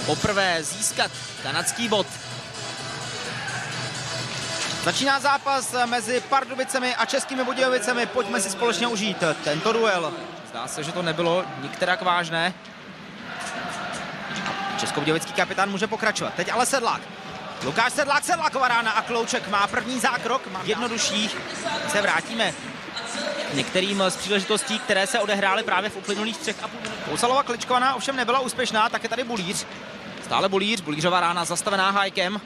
poprvé získat kanadský bod. Začíná zápas mezi Pardubicemi a Českými Budějovicemi. Pojďme si společně užít tento duel. Zdá se, že to nebylo nikterak vážné. Českobudějovický kapitán může pokračovat. Teď ale Sedlák. Lukáš Sedlák, Sedláková rána a Klouček má první zákrok. Jednodušší. Se vrátíme k některým z příležitostí, které se odehrály právě v uplynulých 3,5 minut. Kousalova kličkovaná ovšem nebyla úspěšná, tak je tady Bulíř. Stále Bulíř, Bulířová rána zastavená Hajkem.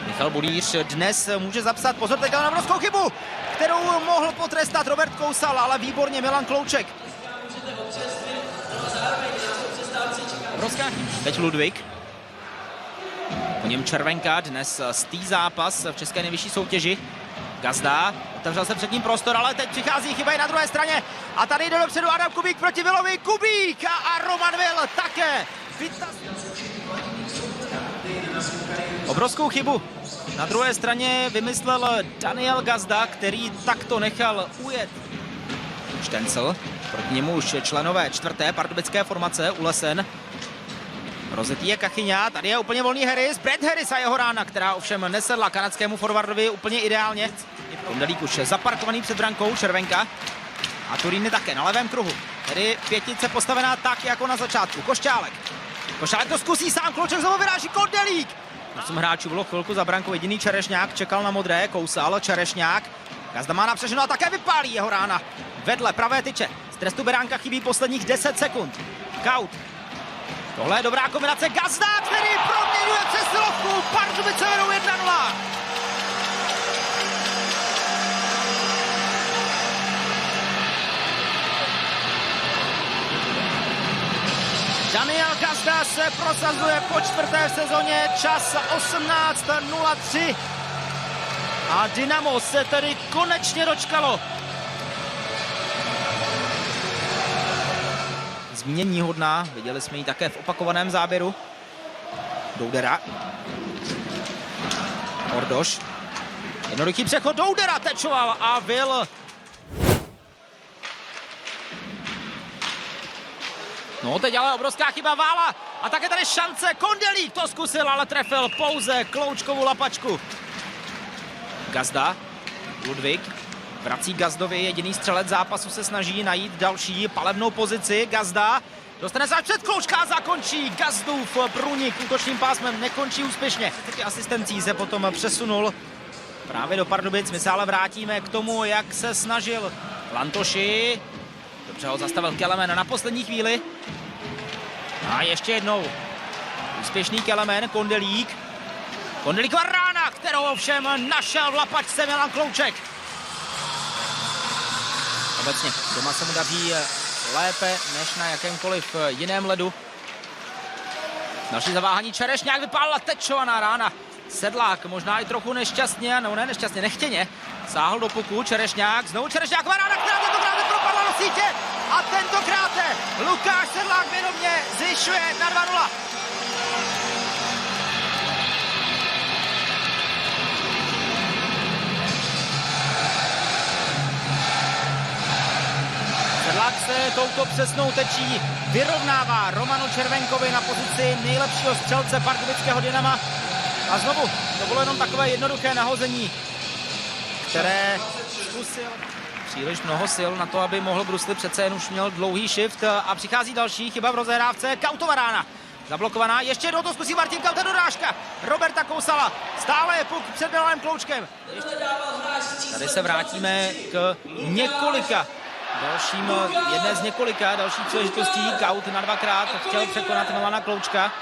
Michal Bulíř dnes může zapsat, pozor, teď na obrovskou chybu, kterou mohl potrestat Robert Kousal, ale výborně Milan Klouček. Obrovská chyba. Teď Ludvík. Po něm červenka, dnes stý zápas v české nejvyšší soutěži. Gazda, otevřel se před ním prostor, ale teď přichází chyba i na druhé straně. A tady jde dopředu Adam Kubík proti Vilovi. Kubík a Roman Vil také. Obrovskou chybu na druhé straně vymyslel Daniel Gazda, který takto nechal ujet Štencel. Proti němu už členové čtvrté pardubické formace Ulesen. Rozetý je Kachyňa, tady je úplně volný Harris, Brad Harris a jeho rána, která ovšem nesedla kanadskému forwardovi úplně ideálně. Kondelík už zaparkovaný před brankou, červenka. A Turín také na levém kruhu. Tedy pětice postavená tak, jako na začátku. Košťálek. Košťálek to zkusí sám, Klouček znovu vyráží, Kondelík. 8 hráčů bylo chvilku za brankou, jediný Čerešňák čekal na modré, Kousal, Čerešňák. Gazda má napřešeno a také vypálí jeho rána. Vedle pravé tyče. Z trestu beránka chybí posledních 10 sekund. Kaut. Tohle je dobrá kombinace, Gazda, který proměňuje přesilovku, Pardubice vedou 1-0. Daniel Gazda se prosazuje po čtvrté v sezóně, čas 18:03. A Dynamo se tedy konečně dočkalo zmínění hodná, viděli jsme ji také v opakovaném záběru. Doudera. Ordoš. Jednoduchý přechod, Doudera tečoval a Vil. No teď ale obrovská chyba Vála a také tady šance, Kondelík to zkusil, ale trefil pouze Kloučkovou lapačku. Gazda, Ludvík. Vrací Gazdovi, jediný střelec zápasu se snaží najít další palebnou pozici. Gazda dostane se až před Kloučka a zakončí. Gazdův průnik útočným pásmem nekončí úspěšně. Asistencí se potom přesunul právě do Pardubic. My se ale vrátíme k tomu, jak se snažil Lantoši. Dobře ho zastavil Kelemen na poslední chvíli. A ještě jednou úspěšný Kelemen, Kondelík. Kondelíková rána, kterou ovšem našel v lapačce Milan Klouček. Obecně doma se mu daří lépe než na jakémkoliv jiném ledu. Další zaváhání, Čerešňák, vypálila tečovaná rána. Sedlák možná i trochu nešťastně, no ne nešťastně, nechtěně. Sáhl do puku, Čerešňák, znovu Čerešňáková rána, která tentokrát propadla do sítě. A tentokrát Lukáš Sedlák vědomě zvyšuje na 2-0. Sedlák se touto přesnou tečí vyrovnává Romanu Červenkovi na pozici nejlepšího střelce pardubického Dynama. A znovu, to bylo jenom takové jednoduché nahození, které zkusil příliš mnoho sil na to, aby mohl bruslit, přece jen už měl dlouhý shift a přichází další chyba v rozehrávce, Kautova rána. Zablokovaná, ještě jednou to zkusí Martin Kaut, dorážka Roberta Kousala, stále je puk před Milanem Kloučkem. Tady se vrátíme k několika jedné z několika dalších příležitostí. Kaut na 2krát chtěl překonat Milana Kloučka.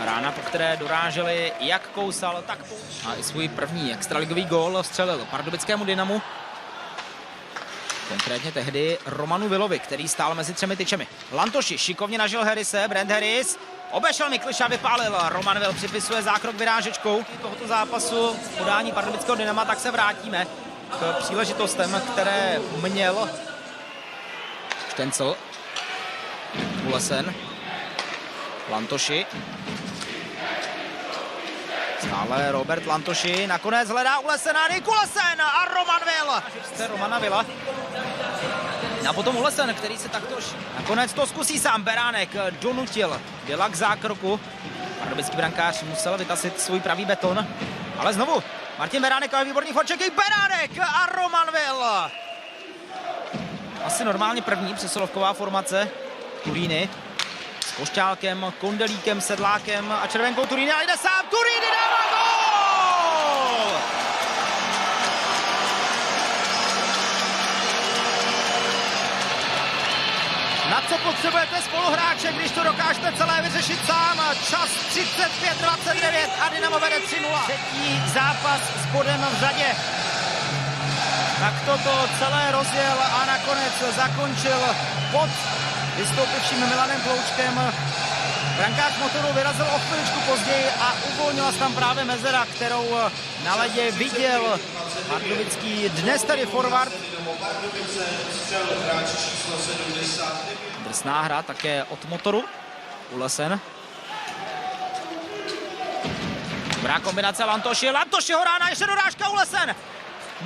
Rána, po které doráželi jak Kousal, tak a i svůj první extraligový gól vstřelil pardubickému Dynamu. Konkrétně tehdy Romanu Vilovi, který stál mezi 3 tyčemi. Lantoši šikovně nažil Harrise, Brand Harris obešel Mikliša, vypálil. Roman Vil připisuje zákrok vyrážečkou tohoto zápasu podání pardubického Dynama, tak se vrátíme k příležitostem, které měl Štencel, Ulesen, Lantoši. Stále Robert Lantoši, nakonec hledá Ulesena, Nikulesen a Roman Vil. Romana Vila. A potom Ulesen, který se taktož nakonec to zkusí sám. Beránek donutil Dila k zákroku. Pardubický brankář musel vytasit svůj pravý beton. Ale znovu Martin Beránek a výborný forčeký. Beránek a Roman Will. Asi normálně první přesilovková formace Turíny. S Košťálkem, Kondelíkem, Sedlákem a červenkou Turíny. A jde sám. Turíny dává gól! Na co potřebujete spoluhráče, když to dokážete celé vyřešit sám? Čas 35-29 a Dynamo vede 3-0. Třetí zápas s bodem v řadě. Tak toto celé rozjel a nakonec zakončil pod vystoupivším Milanem Kloučkem. Brankář Motoru vyrazil o chviličku později a uvolnila se tam právě mezera, kterou na ledě viděl pardubický dnes tady forward. Drsná hra také od Motoru. Ulesen. Dobrá kombinace Lantoši. Lantošiho rána, ještě dorážka Ulesen.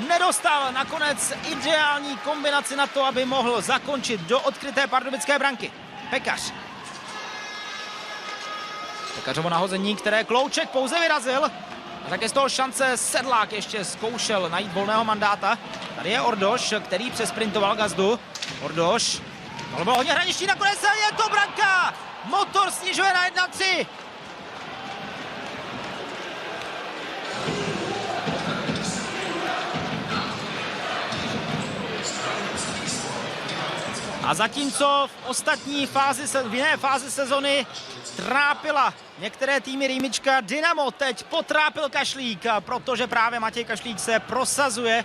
Nedostal nakonec ideální kombinaci na to, aby mohl zakončit do odkryté pardubické branky. Pekař. Pekařovo nahození, které Klouček pouze vyrazil. A také z toho šance Sedlák ještě zkoušel najít volného mandáta. Tady je Ordoš, který přesprintoval Gazdu. Ordoš. To bylo hodně hraničí, nakonec je to branka. Motor snižuje na 1-3. A zatímco v jiné fázi sezony trápila některé týmy Rýmička, Dynamo teď potrápil Kašlík, protože právě Matěj Kašlík se prosazuje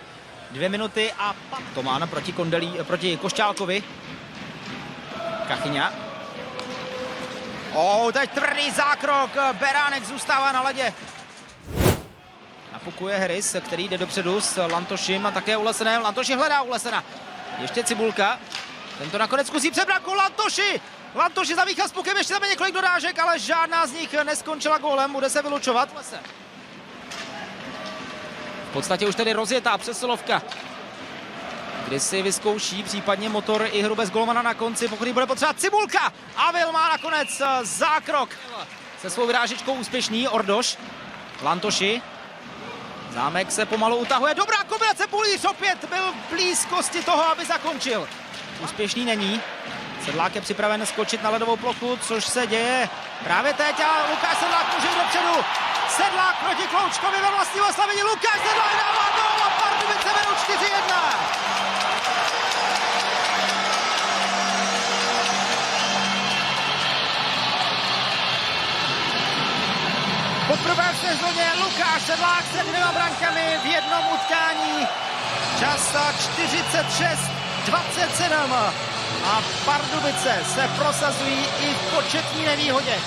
2 minuty a Tomán proti Košťálkovi. Kachyňa. Teď tvrdý zákrok, Beránek zůstává na ledě. Napukuje Harris, který jde dopředu s Lantošem a také Ulesenem. Lantoši hledá Ulesena. Ještě Cibulka. Tento nakonec zkusí před brankou Lantoši. Lantoši zamíchal s pukem, ještě tam je několik dorážek, ale žádná z nich neskončila gólem, bude se vylučovat. V podstatě už tedy rozjetá přesilovka, kdy si vyzkouší případně Motor i hru bez golmana na konci, pokud bude potřeba Cibulka. A Vil má nakonec zákrok. Se svou vyrážičkou úspěšný Ordoš. Lantoši. Zámek se pomalu utahuje. Dobrá kombinace, Bulíř opět byl v blízkosti toho, aby zakončil. Úspěšný není. Sedlák je připraven skočit na ledovou plochu, což se děje právě teď a Lukáš Sedlák může jít dopředu. Sedlák proti Kloučkovi ve vlastním oslavení. Lukáš Sedlák dává gól a Pardubice vedou 4-1. Poprvé v sezóně Lukáš Sedlák se 2 brankami v jednom utkání. Čas 46-27 a Pardubice se prosazují i v početní nevýhodě.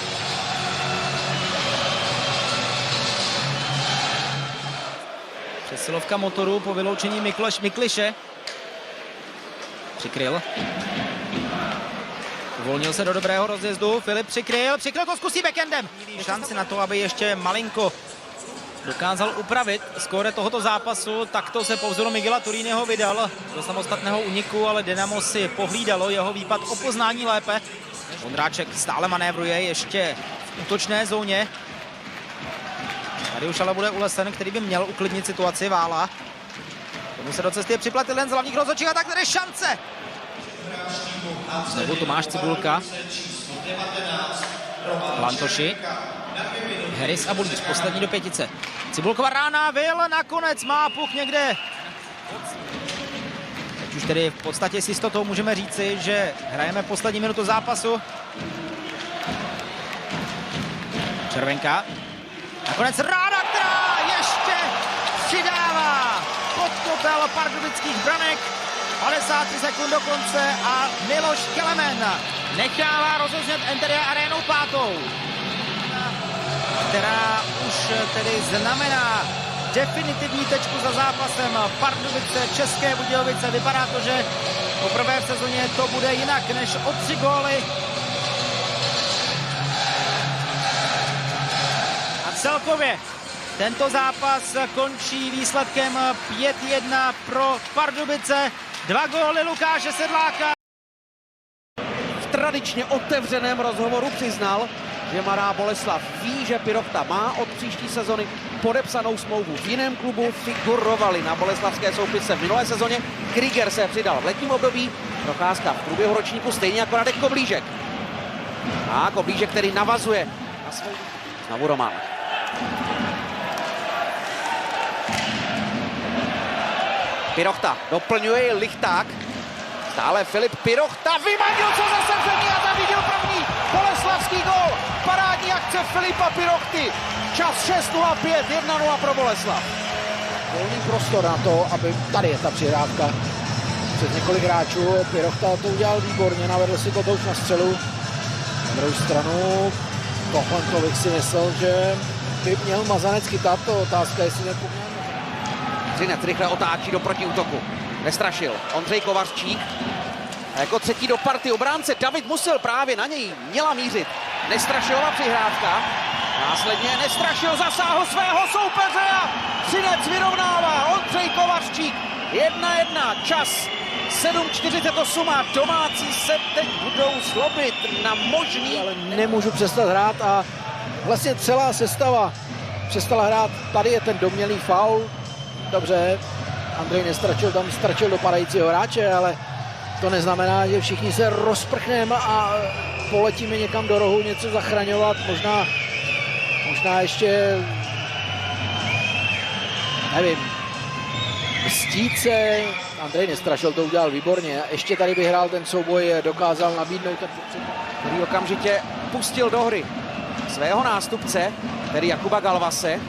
Přesilovka Motoru po vyloučení Mikliše. Přikryl. Uvolnil se do dobrého rozjezdu. Filip přikryl to zkusí backendem. Šanci na to, aby ještě malinko dokázal upravit skóre tohoto zápasu. Takto se po vzoru Miguela Turínyho vydal do samostatného úniku, ale Dynamo si pohlídalo jeho výpad o poznání lépe. Vondráček stále manévruje ještě v útočné zóně. Tady už ale bude Ulesen, který by měl uklidnit situaci. Vála. Tomu se do cesty připlet jeden z hlavních rozhodčích a tak tady šance. Znovu Tomáš Cibulka. Lantoši. Harris a Bulíř, poslední do pětice. Cibulkova rána, Vil nakonec má puk někde. Teď už tedy v podstatě s jistotou můžeme říci, že hrajeme poslední minutu zápasu. Červenka. Nakonec rána, která ještě přidává pod kotel pardubických branek. 53 sekund do konce a Miloš Kelemen nechává rozeznět Enteria Arénou 5. která už tedy znamená definitivní tečku za zápasem Pardubice České Budějovice. Vypadá to, že poprvé v sezóně to bude jinak než o 3 góly. A celkově tento zápas končí výsledkem 5-1 pro Pardubice. 2 góly Lukáše Sedláka. V tradičně otevřeném rozhovoru přiznal, že Mladá Boleslav ví, že Pirochta má od příští sezony podepsanou smlouvu v jiném klubu, figurovali na boleslavské soupisce v minulé sezóně. Krieger se přidal v letním období, Procházka v průběhu ročníku, stejně jako Radek Koblížek. A Koblížek, který navazuje na svou... Znovu Roman. Pirochta doplňuje Lichták. Stále Filip Pirochta vymanil, co za sevření a zavídil první boleslavský gól. Parádní akce Filipa Pirochty. Čas 6:05, 1:0 pro Boleslav. Volný prostor na to, aby tady je ta přihrávka před několik hráčů. Pirochta to udělal výborně, navedl si Kotouč na střelu. Na druhou stranu Kochlenkovič si myslel, že by měl Mazanec chytat, to otázka, jestli nepomněl. Třinec rychle otáčí do protiútoku. Nestrašil. Ondřej Kovařčík. A jako třetí do party obránce David Musil, právě na něj měla mířit Nestrašilova přihrávka. Následně Nestrašil zasáhl svého soupeře a Třinec vyrovnává. Ondřej Kovařčík 1:1. Čas 7:48 a domácí se teď budou zlobit na možný... Ale nemůžu přestat hrát a vlastně celá sestava přestala hrát. Tady je ten domnělý faul. Dobře, Andrej Nestračil tam strčil do padajícího hráče, ale to neznamená, že všichni se rozprchneme a poletíme někam do rohu něco zachraňovat. Možná ještě, nevím, mstít se. Andrej Nestrašil to udělal výborně. Ještě tady vyhrál ten souboj, dokázal nabídnout ten který okamžitě pustil do hry svého nástupce, tedy Jakuba Galvase.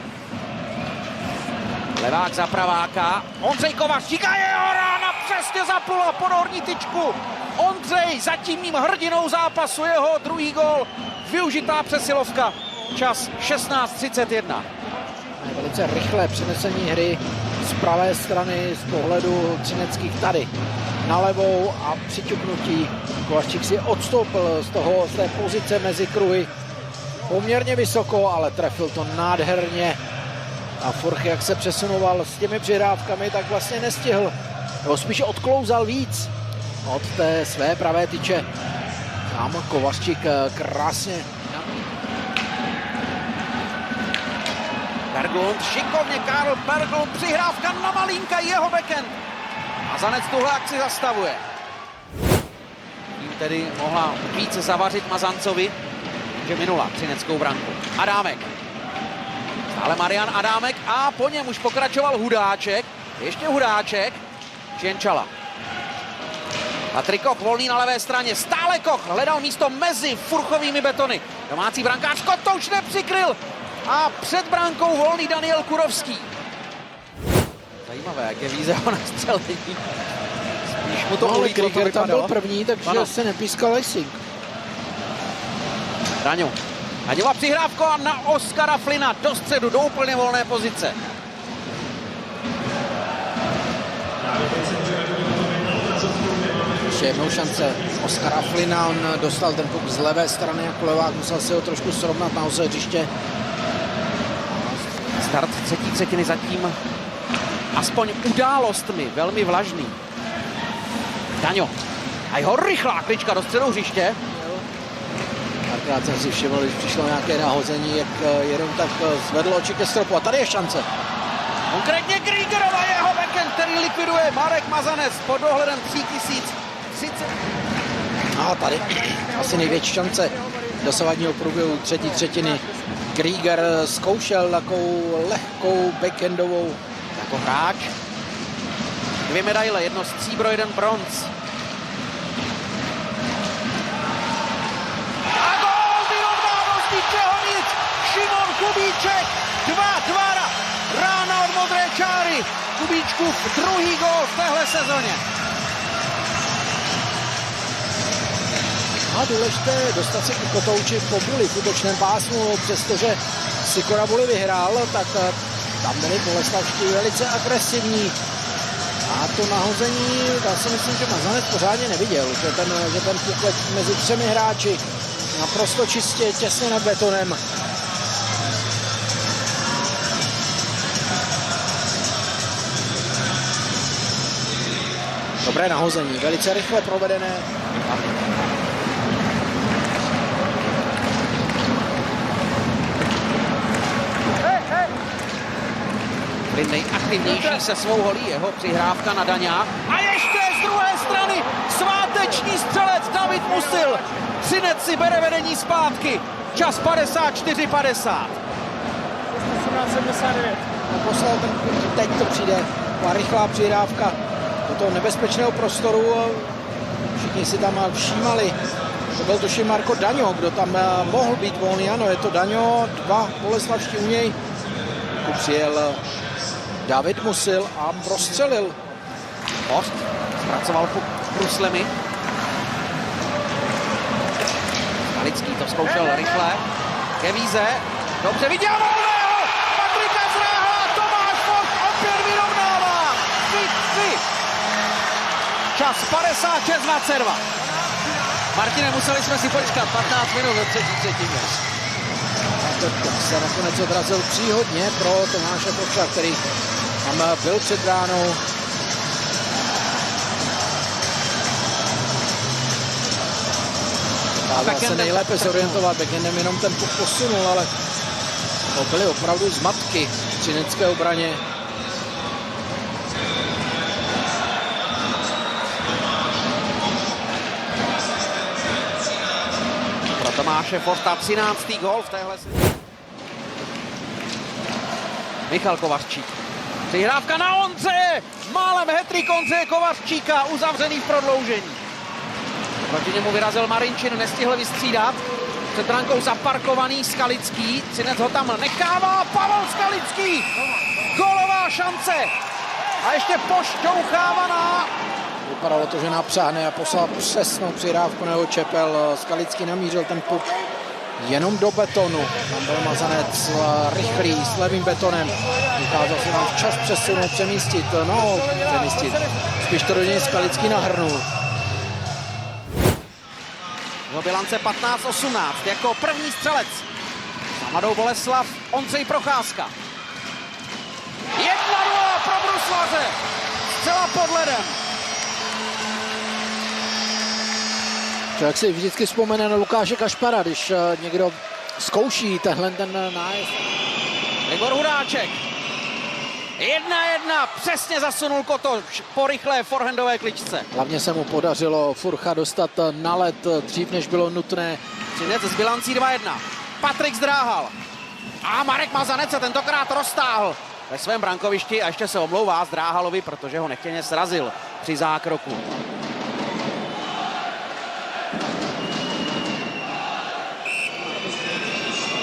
Levák za praváka, Ondřej Kovařčík a jeho rána přesně zaplula pod horní tyčku. Ondřej zatímním hrdinou zápasu, jeho druhý gól, využitá přesilovka, čas 16:31. Velice rychlé přenesení hry z pravé strany z pohledu třineckých tady na levou a přiťuknutí. Kovařčík si odstoupil z té pozice mezi kruhy poměrně vysoko, ale trefil to nádherně. A Furch, jak se přesunoval s těmi přihrávkami, tak vlastně nestihl. Nebo spíš odklouzal víc od té své pravé tyče. Tam Kovařčík krásně. Berglund, šikovně Karl Berglund, přihrávka na Malínka, jeho backhand. Mazanec tuhle akci zastavuje. Tím tedy mohla více zavařit Mazancovi, že minula třineckou branku. Adámek. Stále Marian Adámek a po něm už pokračoval Hudáček. Ještě Hudáček. Čienčala. Patrik Koch volný na levé straně. Stále Koch hledal místo mezi furchovými betony. Domácí brankář Kotouč nepřikryl. A před brankou volný Daniel Kurovský. Zajímavé, jak je výzva na střelení. Spíš mu to ale Krieger tam byl první, takže ano, se nepískal icing. Daňo. Daňová přihrávka na Oskara Flina do středu, do úplně volné pozice. Ještě jednou šance Oskara Flina, on dostal ten puk z levé strany jako levák, musel si ho trošku srovnat na ose hřiště. Start třetí třetiny zatím aspoň událostmi velmi vlažný. Daňo. A jeho rychlá klička do středu hřiště. Párkrát jsem si všiml, když přišlo nějaké nahození, jak jenom tak zvedl oči ke stropu. A tady je šance. Konkrétně Kriegerova, jeho backhand, který likviduje Marek Mazanec pod dohledem 3030. A tady asi největší šance dosavadního průběhu třetí třetiny. Krieger zkoušel takovou lehkou backhandovou. Jako hráč. 2 medaile, 1 stříbro, 1 bronz. A gól vyrovnávanost, ničeho nic. Šimon Kubíček, 2-2. Rána od modré čáry. Kubíčkův druhý gól v téhle sezóně. A důležité je dostat se k Kotouči po buli v útočném pásmu, přestože Sikora buli vyhrál, tak tam byli boleslavští velice agresivní. A to nahození, já si myslím, že Mazanec pořádně neviděl, že ten puk mezi 3 hráči naprosto čistě, těsně nad betonem. Dobré nahození, velice rychle provedené. Byl nejaktivnější se svou holí, jeho přihrávka na Daňa. A ještě z druhé strany sváteční střelec David Musil. Třinec si bere vedení zpátky. Čas 54-50. Poslal ten, teď to přijde, byla rychlá přihrávka do toho nebezpečného prostoru. Všichni si tam všímali. To byl tuším Marko Daňo, kdo tam mohl být volný. Ano, je to Daňo, dva boleslavští u něj. Přijel David Musil a prostřelil. Horst zpracoval bruslemi. Skalický to zkoušel rychle. Kevíze, dobře viděl volného! Patrika Zráhla, Tomáš Forst opět vyrovnává. 3-3. Čas 56-22. Martine, museli jsme si počkat 15 minut do třetí třetiny. To se nakonec odrazil příhodně pro Tomáše Forsta, který tam byl před bránou. Dával se nejlépe zorientovat, backendem jenom ten puk posunul, ale to byly opravdu zmatky v třinecké obraně. Pro Tomáše Forsta 13. gól v téhle sezóně. Michal Kovařčík. Přihrávka na Ondřeje! Málem hat-trick Ondřeje Kovařčíka, uzavřený v prodloužení. Proti němu vyrazil Marinčin, nestihl vystřídat. Před brankou zaparkovaný Skalický. Třinec ho tam nechává. Pavel Skalický! Gólová šance! A ještě pošťouchávaná. Vypadalo to, že napřáhne a poslal přesnou přihrávku nebo Čepel. Skalický namířil ten puk jenom do betonu. Tam byl Mazanec rychlý s levým betonem. Dokázal se nám včas přesunout, přemístit. Spíš to do něj Skalický nahrnul. Do bilance 15-18 jako první střelec. Za Mladou Boleslav Ondřej Procházka. 1-0 pro Bruslaře. Zcela pod ledem. Člověk si vždycky vzpomene na Lukáše Kašpara, když někdo zkouší tenhle ten nájezd. Igor Hudáček. 1-1, přesně zasunul Kotoč po rychlé forehandové kličce. Hlavně se mu podařilo Furcha dostat na led dřív, než bylo nutné. Třinec s bilancí 2-1. Patrik Zdráhal. A Marek Mazanec se tentokrát roztáhl ve svém brankovišti a ještě se omlouvá Zdráhalovi, protože ho nechtěně srazil při zákroku.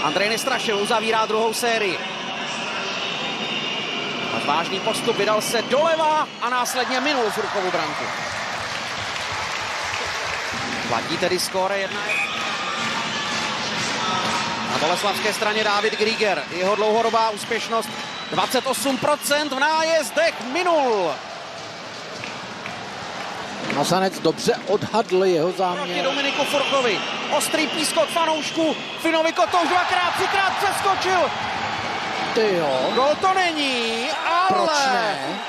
Andrej Nestrašil uzavírá druhou sérii. Vážný postup, vydal se doleva a následně minul Furchovu branku. Platí tedy skóre 1-1. Na boleslavské straně David Grieger. Jeho dlouhodobá úspěšnost 28% v nájezdech minul. Mazanec dobře odhadl jeho záměr. Proti Dominiku Furchovi. Ostrý pískot fanoušků. Finovi Kotouš dvakrát, třikrát přeskočil. Ty jo. Gol to není, ale... Proč ne?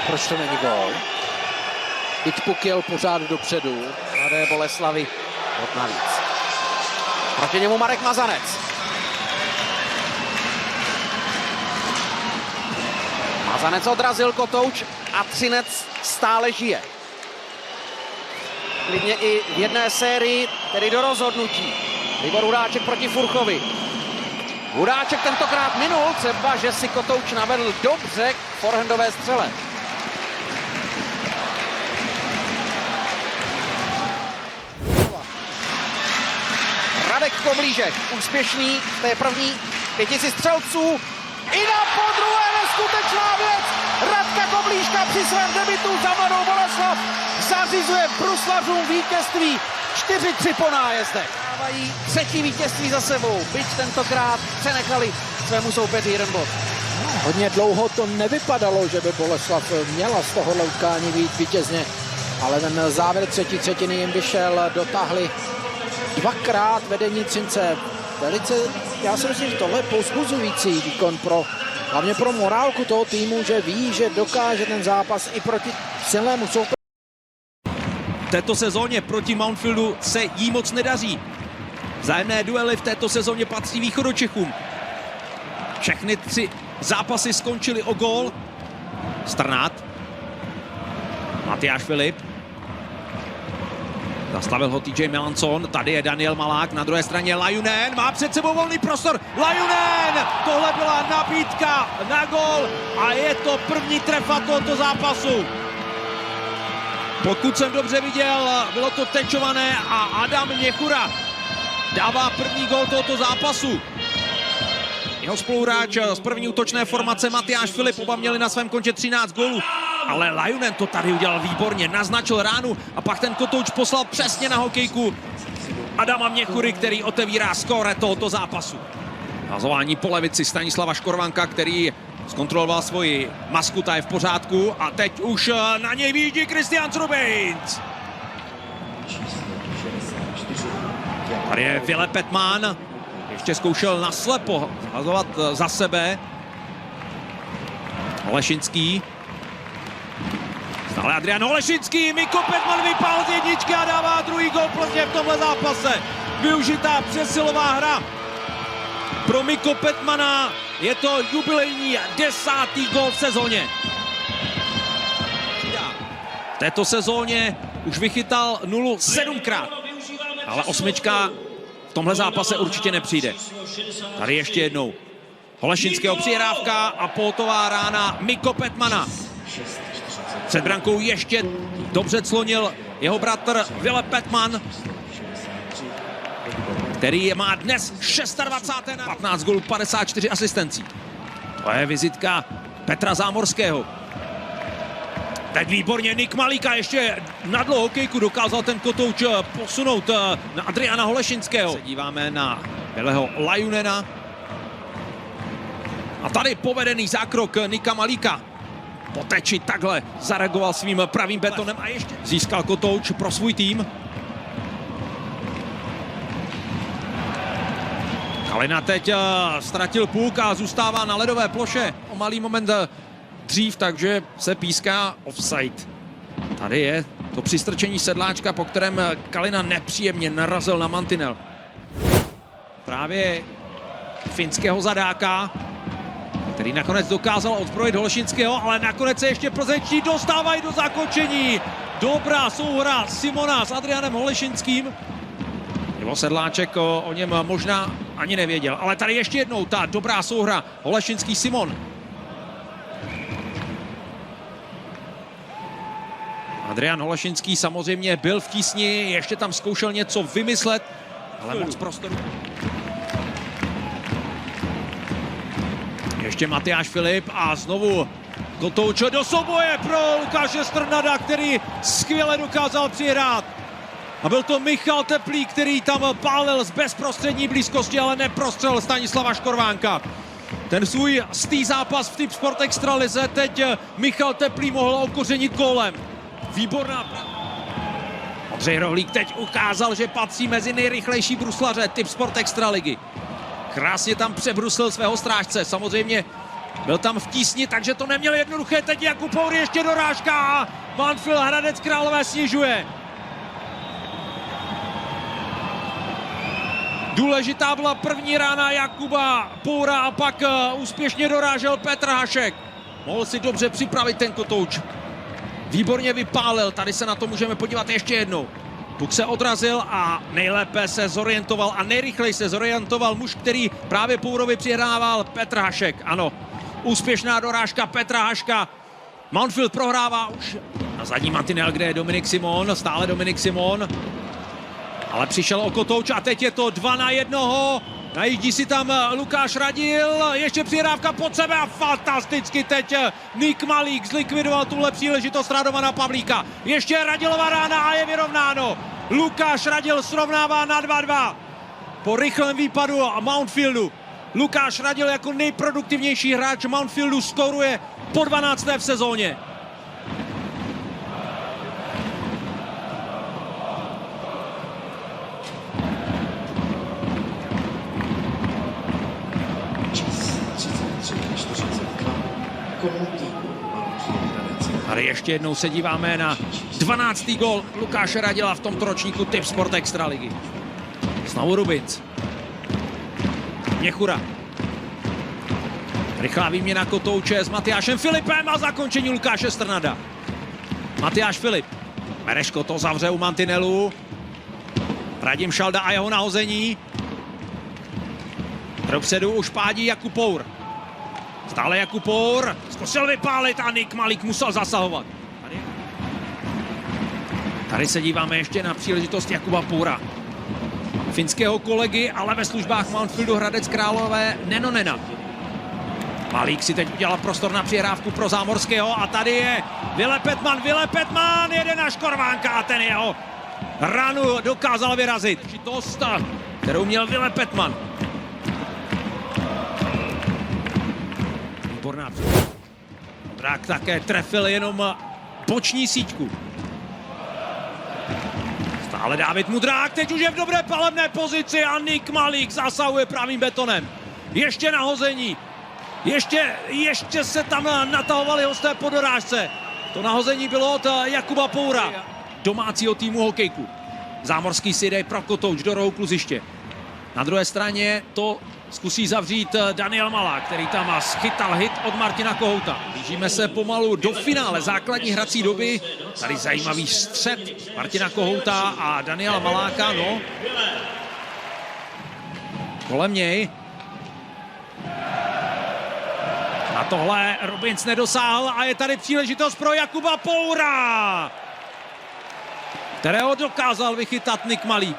Proč to není gol? Teď puk jel pořád dopředu. Mladé Boleslavy od navíc. Proti němu Marek Mazanec. Mazanec odrazil Kotouč a Třinec stále žije. Klidně i v jedné sérii, tedy do rozhodnutí. Igor Hudáček proti Furchovi. Hudáček tentokrát minul, třeba že si Kotouč navedl dobře k forehandové střele. Radek Koblížek, úspěšný v té první pětici střelců. I na podruhé neskutečná věc. Radka Koblížka při svém debutu za Mladou Boleslav zařizuje Bruslařům vítězství 4-3 po nájezdech. Dávají třetí vítězství za sebou, byť tentokrát přenechali svému soupeři jeden bod. Hodně dlouho to nevypadalo, že by Boleslav měla z tohohle utkání být vítězně, ale ten závěr třetí třetiny jim vyšel, dotáhli dvakrát vedení Třince. Velice, já si myslím, že tohle je povzbuzující výkon pro hlavně pro morálku toho týmu, že ví, že dokáže ten zápas i proti silnému soupeři. V této sezóně proti Mountfieldu se jí moc nedaří. Vzájemné duely v této sezóně patří Východočechům. Všechny 3 zápasy skončily o gól. Strnad. Matyáš Filip. Zastavil ho TJ Melanson, tady je Daniel Malák, na druhé straně Lajunen, má před sebou volný prostor, Lajunen! Tohle byla nabídka na gól a je to první trefa tohoto zápasu. Pokud jsem dobře viděl, bylo to tečované a Adam Měchura dává první gól tohoto zápasu. Jeho spoluhráč z první útočné formace Matyáš Filip, oba měli na svém konče 13 gólů. Ale Lajunen to tady udělal výborně, naznačil ránu a pak ten kotouč poslal přesně na hokejku Adama Měchury, který otevírá skóre tohoto zápasu. Hazování po levici Stanislava Škorvanka, který zkontroloval svoji masku, ta je v pořádku a teď už na něj vyjíždí Kristian Trubejc. Tady je Filip Petman, ještě zkoušel naslepo hazovat za sebe. Olešinský. Stále Adrian Olešinský, Mikko Petman vypál z jedničky a dává druhý gol Plzně v tomhle zápase. Využitá přesilová hra. Pro Mikko Petmana je to jubilejní 10. gol v sezóně. V této sezóně už vychytal 0 7krát, ale 8 v tomhle zápase určitě nepřijde. Tady ještě jednou Olešinského přihrávka a pótová rána Mikko Petmana. Před brankou ještě dobře clonil jeho bratr Filip Petman, který má dnes 26. na 15 gólů, 54 asistencí. To je vizitka Petra Zámorského. Teď výborně Nick Malíka ještě na dlouhou hokejku dokázal ten kotouč posunout na Adriana Olešinského. Se díváme na Veleho Lajunena. A tady povedený zákrok Nicka Malíka. Po teči takhle zareagoval svým pravým betonem a ještě získal kotouč pro svůj tým. Kalina teď ztratil puk a zůstává na ledové ploše o malý moment dřív, takže se píská offside. Tady je to přistrčení sedláčka, po kterém Kalina nepříjemně narazil na mantinel. Právě finského zadáka, který nakonec dokázal odzbrojit Holešinského, ale nakonec se ještě plzeňští dostávají do zakončení. Dobrá souhra Simona s Adrianem Holešinským. Ivo Sedláček o něm možná ani nevěděl, ale tady ještě jednou ta dobrá souhra Holešinský Simon. Adrian Holešinský samozřejmě byl v tísni, ještě tam zkoušel něco vymyslet, ale moc prostoru. Ještě Matyáš Filip a znovu kotouč do souboje pro Lukáše Strnada, který skvěle dokázal přihrát. A byl to Michal Teplý, který tam pálil z bezprostřední blízkosti, ale neprostřel Stanislava Škorvánka. Ten svůj stý zápas v Tipsport Extralize teď Michal Teplý mohl okořenit gólem. Výborná. Ondřej Rohlík teď ukázal, že patří mezi nejrychlejší bruslaře Tipsport Extraligy. Krásně tam přebruslil svého strážce, samozřejmě byl tam v tísni, takže to neměl jednoduché. Teď Jakub Poury ještě dorážka a Mountfield Hradec Králové snižuje. Důležitá byla první rána Jakuba Poura a pak úspěšně dorážel Petr Hašek. Mohl si dobře připravit ten kotouč. Výborně vypálil, tady se na to můžeme podívat ještě jednou. Puk se odrazil a nejlépe se zorientoval a nejrychleji se zorientoval muž, který právě Pourovi přihrával, Petr Hašek. Ano, úspěšná dorážka Petra Haška. Mountfield prohrává už na zadní mantinel, kde je Dominik Simon, stále Dominik Simon. Ale přišel o kotouč a teď je to 2-1. Najíždí si tam Lukáš Radil, ještě přihrávka pod sebe a fantasticky teď Nick Malík zlikvidoval tuhle příležitost Radovana Pavlíka. Ještě Radilová rána a je vyrovnáno. Lukáš Radil srovnává na 2-2. Po rychlém výpadu Mountfieldu. Lukáš Radil jako nejproduktivnější hráč Mountfieldu skoruje po 12. v sezóně. Čas 33:40. Tady ještě jednou se díváme na 12. gol Lukáše Radila v tomto ročníku Tip Sport Extraligy. Znovu Rubinc. Měchura. Rychlá výměna Kotouče s Matyášem Filipem a zakončení Lukáše Strnada. Matyáš Filip. Mereško to zavře u mantinelu. Radim Šalda a jeho nahození. Dopředu už pádí Jakub Pour. Stále Jakub Pour. Zkusil vypálit a Nick Malík musel zasahovat. Tady se díváme ještě na příležitost Jakuba Poura. Finského kolegy, ale ve službách Mountfieldu Hradec Králové Nenonena. Malík si teď udělal prostor na přihrávku pro Zámorského a tady je Ville Petman jede na Škorvánka a ten jeho ranu dokázal vyrazit. Žitost, kterou měl Ville Petman. Výborná příležitost. Modrák také trefil jenom boční síťku. Stále Dávid Mudrák, teď už je v dobré palebné pozici a Nick Malík zasahuje pravým betonem. Ještě nahození. Ještě se tam natahovali hosté po dorážce. To nahození bylo od Jakuba Poura, domácího týmu hokejku. Zámorský si jde pro Kotouč do rohu kluziště. Na druhé straně to zkusí zavřít Daniel Malák, který tam schytal hit od Martina Kohouta. Blížíme se pomalu do finále základní hrací doby. Tady zajímavý střet Martina Kohouta a Daniela Maláka. No. Kolem něj. Na tohle Rubinc nedosáhl a je tady příležitost pro Jakuba Poura, kterého dokázal vychytat Nick Malík.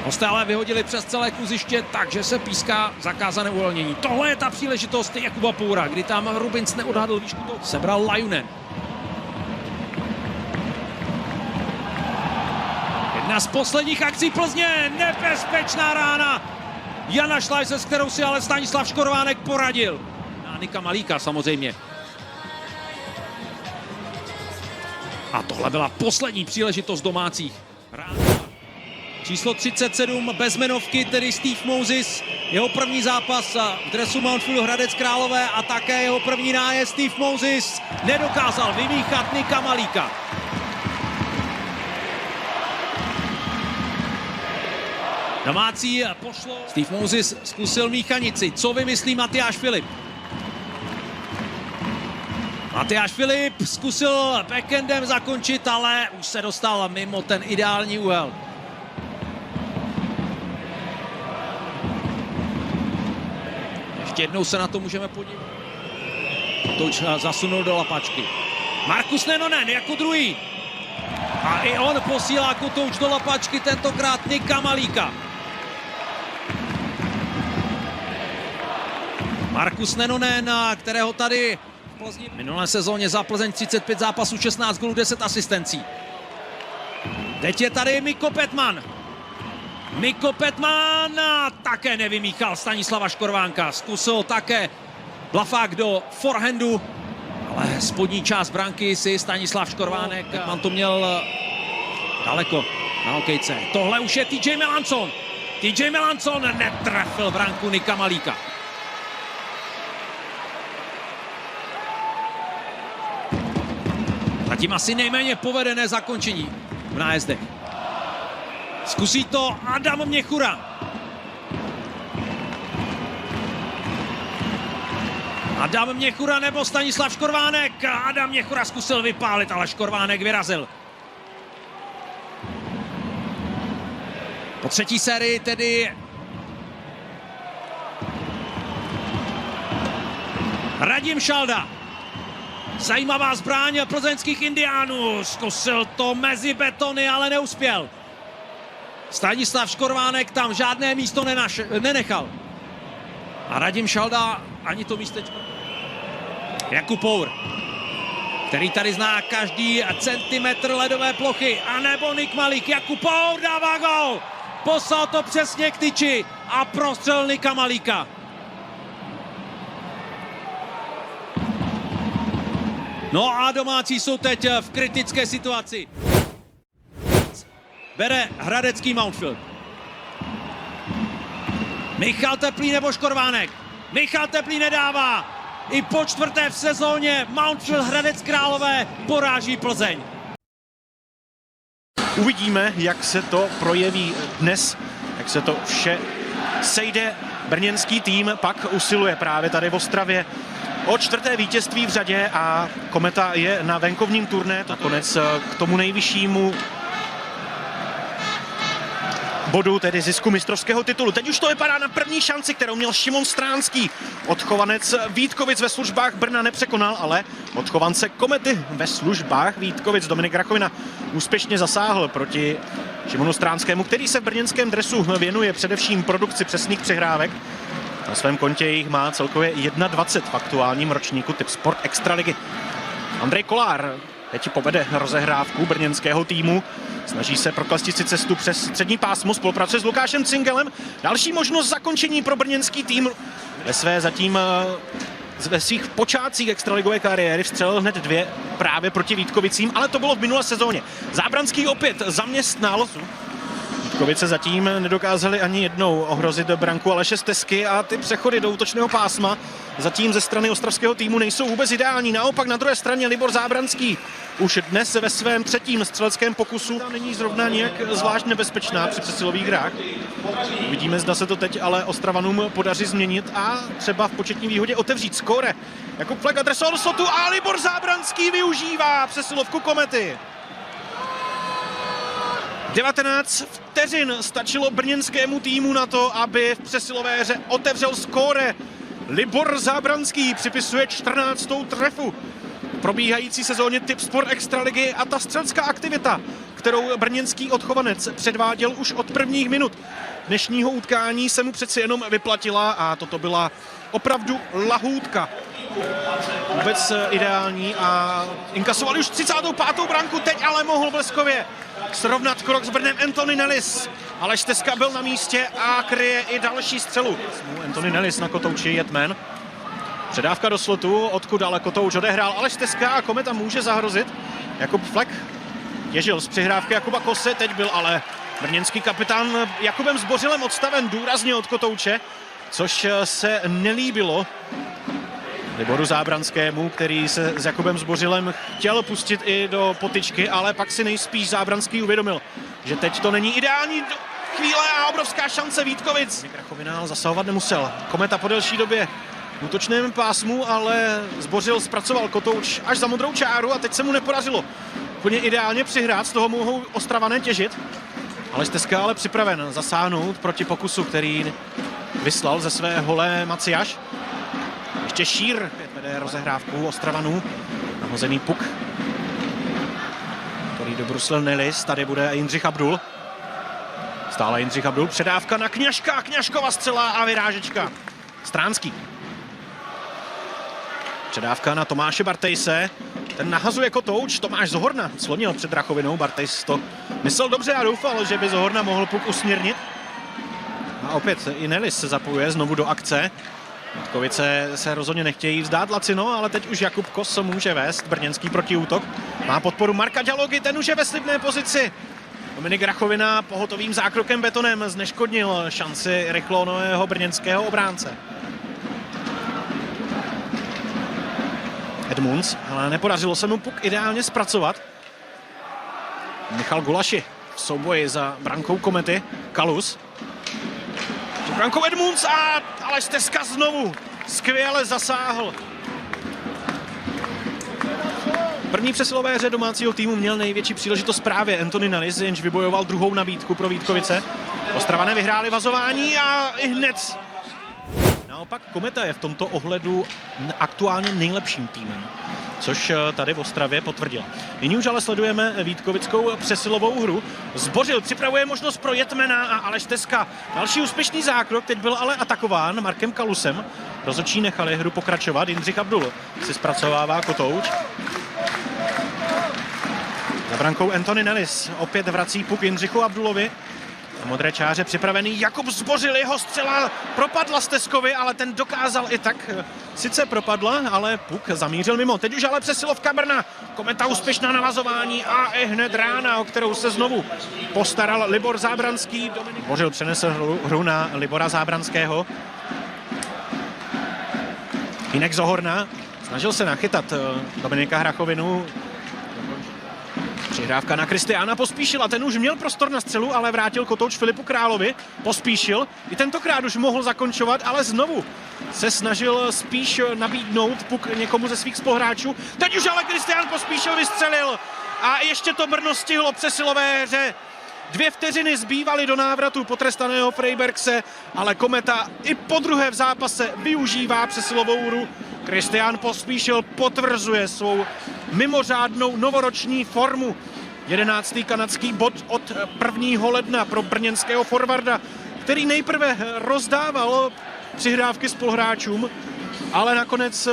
Hosté ale vyhodili přes celé kluziště, takže se píská zakázané uvolnění. Tohle je ta příležitost Jakuba Poura, kdy tam Rubinc neodhadl výšku toho. Sebral Lajunen. Jedna z posledních akcí Plzně, nebezpečná rána Jana Šlajse, s kterou si ale Stanislav Škorvánek poradil. A Nika Malíka samozřejmě. A tohle byla poslední příležitost domácích. Číslo 37 bez jmenovky, tedy Steve Moses. Jeho první zápas v dresu Mountfieldu Hradec Králové a také jeho první nájezd. Steve Moses nedokázal vymíchat Nika Malíka. Domácí pošlo. Steve Moses zkusil míchanici. Co vymyslí Matyáš Filip? Matyáš Filip zkusil backendem zakončit, ale už se dostal mimo ten ideální úhel. Ještě jednou se na to můžeme podívat. Touč zasunul do lapačky. Markus Nenonen jako druhý. A i on posílá Kotouč do lapačky, tentokrát Nika Malíka. Markus Nenonen, kterého tady v Plzni v minulé sezóně za Plzeň 35 zápasů, 16 gólů, 10 asistencí. Teď je tady Mikko Petman. Mikko Petman také nevymíchal Stanislava Škorvánka. Zkusil také Blafák do forehandu, ale spodní část branky si Stanislav Škorvánek. Petman to měl daleko na hokejce. Tohle už je TJ Melanson. TJ Melanson netrefil branku Nika Malíka. Zatím asi nejméně povedené zakončení v nájezdech. Zkusí to Adam Měchura. Adam Měchura nebo Stanislav Škorvánek. Adam Měchura zkusil vypálit, ale Škorvánek vyrazil. Po třetí sérii tedy Radim Šalda. Zajímavá zbraň plzeňských Indiánů. Zkusil to mezi betony, ale neuspěl. Stanislav Škorvánek tam žádné místo nenechal. A Radim Šalda ani to místečko. Jakub Pour, který tady zná každý centimetr ledové plochy. A nebo Nick Malík. Jakub Pour dává gol. Poslal to přesně k tyči a prostřel Nika Malíka. No a domácí jsou teď v kritické situaci. Bere hradecký Mountfield. Michal Teplý nebo Škorvánek. Michal Teplý nedává. I po čtvrté v sezóně Mountfield Hradec Králové poráží Plzeň. Uvidíme, jak se to projeví dnes, jak se to vše sejde. Brněnský tým pak usiluje právě tady v Ostravě o čtvrté vítězství v řadě a Kometa je na venkovním turné. Nakonec k tomu nejvyššímu bodu, tedy zisku mistrovského titulu. Teď už to vypadá na první šanci, kterou měl Šimon Stránský. Odchovanec Vítkovic ve službách Brna nepřekonal, ale odchovance Komety ve službách Vítkovic Dominik Rachovina úspěšně zasáhl proti Šimonu Stránskému, který se v brněnském dresu věnuje především produkci přesných přihrávek. Na svém kontě jich má celkově 21 v aktuálním ročníku typ Sport Extraligy. Andrej Kolár teď povede rozehrávku brněnského týmu. Snaží se proklastit si cestu přes střední pásmo, spolupracuje s Lukášem Cingelem. Další možnost zakončení pro brněnský tým. Ve svých počátcích extraligové kariéry vstřelil hned 2 právě proti Vítkovicím, ale to bylo v minulé sezóně. Zábranský opět zaměstnal. Vítkovice zatím nedokázali ani jednou ohrozit branku Aleše Stesky a ty přechody do útočného pásma zatím ze strany ostravského týmu nejsou vůbec ideální. Naopak na druhé straně Libor Zábranský už dnes ve svém 3. střeleckém pokusu není zrovna nějak zvlášť nebezpečná při přesilových hrách. Vidíme, zda se to teď ale Ostravanům podaří změnit a třeba v početní výhodě otevřít skóre. Jakub Flek adresoval do slotu a Libor Zábranský využívá přesilovku Komety. 19 vteřin stačilo brněnskému týmu na to, aby v přesilové hře otevřel skóre. Libor Zábranský připisuje 14. trefu v probíhající sezóně typ Sport Extraligy a ta střelecká aktivita, kterou brněnský odchovanec předváděl už od prvních minut dnešního utkání, se mu přeci jenom vyplatila a toto byla opravdu lahůdka. Vůbec ideální a inkasoval už 35. branku, teď ale mohl bleskově srovnat krok s Brnem Anthony Nellis. Aleš Stezka byl na místě a kryje i další střelu. Anthony Nellis na kotouči Jetman. Předávka do slotu, odkud ale kotouč odehrál Aleš Stezka a Kometa může zahrozit. Jakub Flek těžil z přihrávky Jakuba Kose, teď byl ale brněnský kapitán Jakubem Zbořilem odstaven důrazně od kotouče, což se nelíbilo Liboru Zábranskému, který se s Jakubem Zbořilem chtěl pustit i do potyčky, ale pak si nejspíš Zábranský uvědomil, že teď to není ideální chvíle a obrovská šance Vítkovic. Rachovina zasahovat nemusel. Kometa po delší době v útočném pásmu, ale Zbořil zpracoval kotouč až za modrou čáru a teď se mu nepodařilo úplně ideálně přihrát, z toho mohou Ostravané těžit. Aleš Stezka ale připraven zasáhnout proti pokusu, který vyslal ze své holé Maciáš. Ještě Šír vede rozehrávku Ostravanů. Nahozený puk, který dobruslil Nellis. Tady bude Jindřich Abdul. Stále Jindřich Abdul. Předávka na Kňažka. Kňažkova střela a vyrážečka. Stránský. Předávka na Tomáše Bartejse. Ten nahazuje kotouč. Tomáš Zohorna slonil před Rachovinou. Bartejs to myslel dobře a doufal, že by Zohorna mohl puk usměrnit. A opět i Nellis se zapojuje znovu do akce. Vítkovice se rozhodně nechtějí vzdát Lacino, ale teď už Jakub Kos může vést brněnský protiútok. Má podporu Marka Ďalogy, ten už je ve slibné pozici. Dominik Rachovina pohotovým zákrokem betonem zneškodnil šanci rychlónového brněnského obránce. Edmunds, ale nepodařilo se mu puk ideálně zpracovat. Michal Gulaši v souboji za brankou Komety. Kalus. Brankou Edmunds a Aleš Stezka znovu skvěle zasáhl. První přesilové hře domácího týmu měl největší příležitost právě Anthony Nellis, jenž vybojoval druhou nabídku pro Vítkovice. Ostravané vyhráli vazování a i hned. Naopak Kometa je v tomto ohledu aktuálně nejlepším týmem, což tady v Ostravě potvrdila. Nyní už ale sledujeme vítkovickou přesilovou hru. Zbořil připravuje možnost pro Jetmana a Aleš Stezka. Další úspěšný zákrok, teď byl ale atakován Markem Kalusem. Rozhodčí nechali hru pokračovat, Jindřich Abdul si zpracovává kotouč. Za brankou Anthony Nellis opět vrací puk Jindřichu Abdulovi. Na modré čáře připravený Jakub Zbořil, jeho střela propadla Stezkovi, ale ten dokázal i tak. Sice propadla, ale puk zamířil mimo. Teď už ale přesilovka Brna. Kometa úspěšná navazování a i hned rána, o kterou se znovu postaral Libor Zábranský. Zbořil přenesl hru na Libora Zábranského. Hinek Zohorna snažil se nachytat Dominika Hrachovinu. Přihrávka na Kristiána Pospíšila, ten už měl prostor na střelu, ale vrátil kotouč Filipu Královi. Pospíšil, i tentokrát už mohl zakončovat, ale znovu se snažil spíš nabídnout puk někomu ze svých spoluhráčů. Teď už ale Kristián Pospíšil vystřelil a ještě to Brno stihlo přesilové hře. 2 vteřiny zbývaly do návratu potrestaného Freibergse, ale Kometa i po druhé v zápase využívá přesilovou hru. Kristián Pospíšil potvrzuje svou mimořádnou novoroční formu. 11. kanadský bod od 1. ledna pro brněnského forwarda, který nejprve rozdával přihrávky spoluhráčům, ale nakonec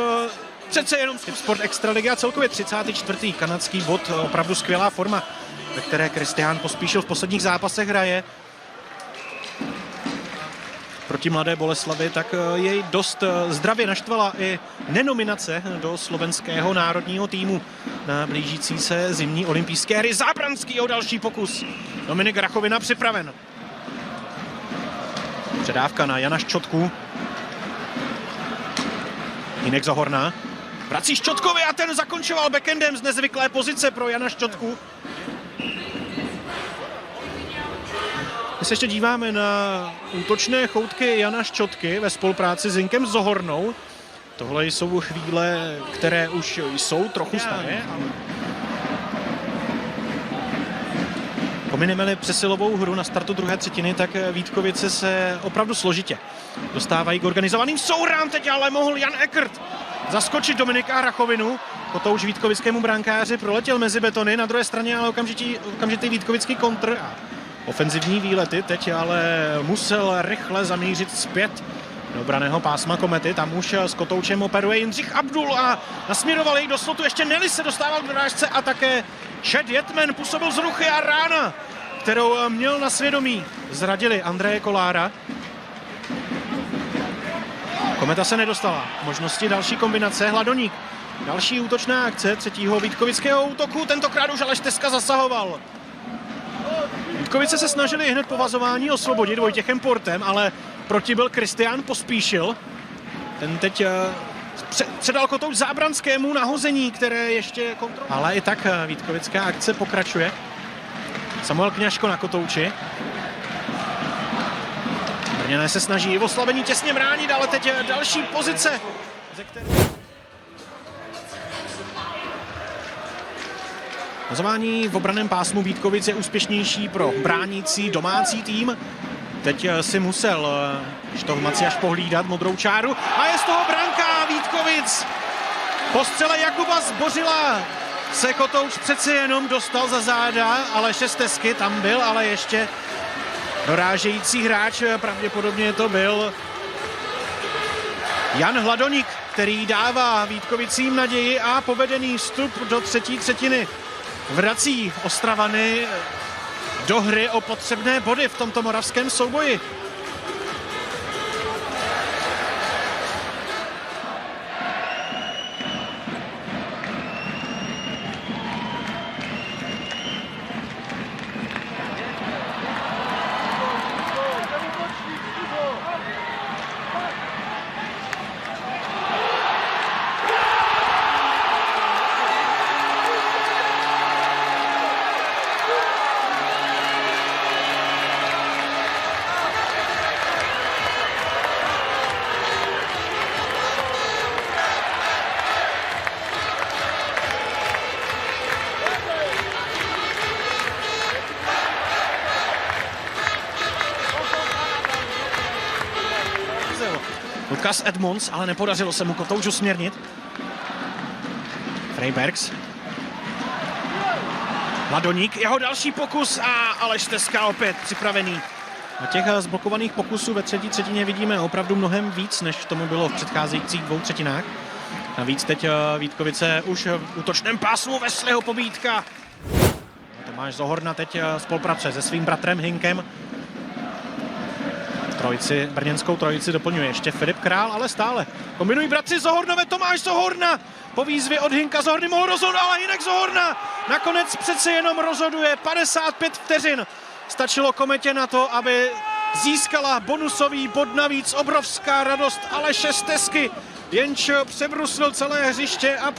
přece jenom Sport Extraligy a celkově 34. kanadský bod, opravdu skvělá forma, ve které Kristián Pospíšil v posledních zápasech hraje. Proti Mladé Boleslavi, tak jej dost zdravě naštvala i nenominace do slovenského národního týmu na blížící se zimní olympijské hry. Zábranský o další pokus. Dominik Hrachovina připraven. Předávka na Jana Ščotku. Hinek Zohorna. Vrací Ščotkovi a ten zakončoval backendem z nezvyklé pozice pro Jana Ščotku. My se ještě díváme na útočné choutky Jana Ščotky ve spolupráci s Hinkem Zohornou. Tohle jsou chvíle, které už jsou trochu staré. Pomineme-li přesilovou hru na startu druhé třetiny, tak Vítkovice se opravdu složitě dostávají k organizovaným souhrám. Teď ale mohl Jan Eckert zaskočit Dominika Hrachovinu. Kotouč vítkovickému brankáři proletěl mezi betony, na druhé straně ale okamžitý vítkovický kontr a ofenzivní výlety. Teď ale musel rychle zamířit zpět do braného pásma Komety. Tam už s Kotoučem operuje Jindřich Abdul a nasměroval jej do slotu. Ještě Nelly se dostával k dorážce a také Chad Jetman působil z ruchy a rána, kterou měl na svědomí, zradili Andreje Kolára. Kometa se nedostala. Možnosti další kombinace. Hladoník. Další útočná akce třetího vítkovického útoku. Tentokrát už ale Štezka zasahoval. Vítkovice se snažili hned po vazování osvobodit Vojtěchem Portem, ale proti byl Kristián Pospíšil. Ten teď předal kotouč Zábranskému nahození, které ještě kontroluje. Ale i tak vítkovická akce pokračuje. Samuel Kňažko na kotouči. Brněné se snaží v oslabení těsně bránit, ale teď další pozice, ze které... Vazování v obranném pásmu Vítkovic je úspěšnější pro bránící domácí tým. Teď si musel Štoch Maciáš pohlídat modrou čáru a je z toho branka Vítkovic. Po střele Jakuba Zbořila se kotouč přeci jenom dostal za záda, ale Štezky tam byl, ale ještě dorážející hráč, pravděpodobně to byl Jan Hladoník, který dává Vítkovicím naději a povedený vstup do třetí třetiny vrací Ostravany do hry o potřebné body v tomto moravském souboji. Lukas Edmonds, ale nepodařilo se mu kotouč usměrnit. Freibergs. Hladoník, jeho další pokus a Aleš Štezka opět připravený. Na těch zblokovaných pokusů ve třetí třetině vidíme opravdu mnohem víc, než tomu bylo v předcházejících dvou třetinách. Navíc teď Vítkovice už v útočném pásmu Wesleyho pobídka. Tomáš Zohorna teď spolupracuje se svým bratrem Hinkem. Brněnskou trojici doplňuje ještě Filip Král, ale stále kombinují bratři Zohornové. Tomáš Zohorna po výzvě od Hinka Zohorny mohl rozhodnout, ale Hinek Zohorna nakonec přece jenom rozhoduje. 55 vteřin stačilo Kometě na to, aby získala bonusový bod navíc. Obrovská radost Aleše Štezky jenž přebruslil celé hřiště a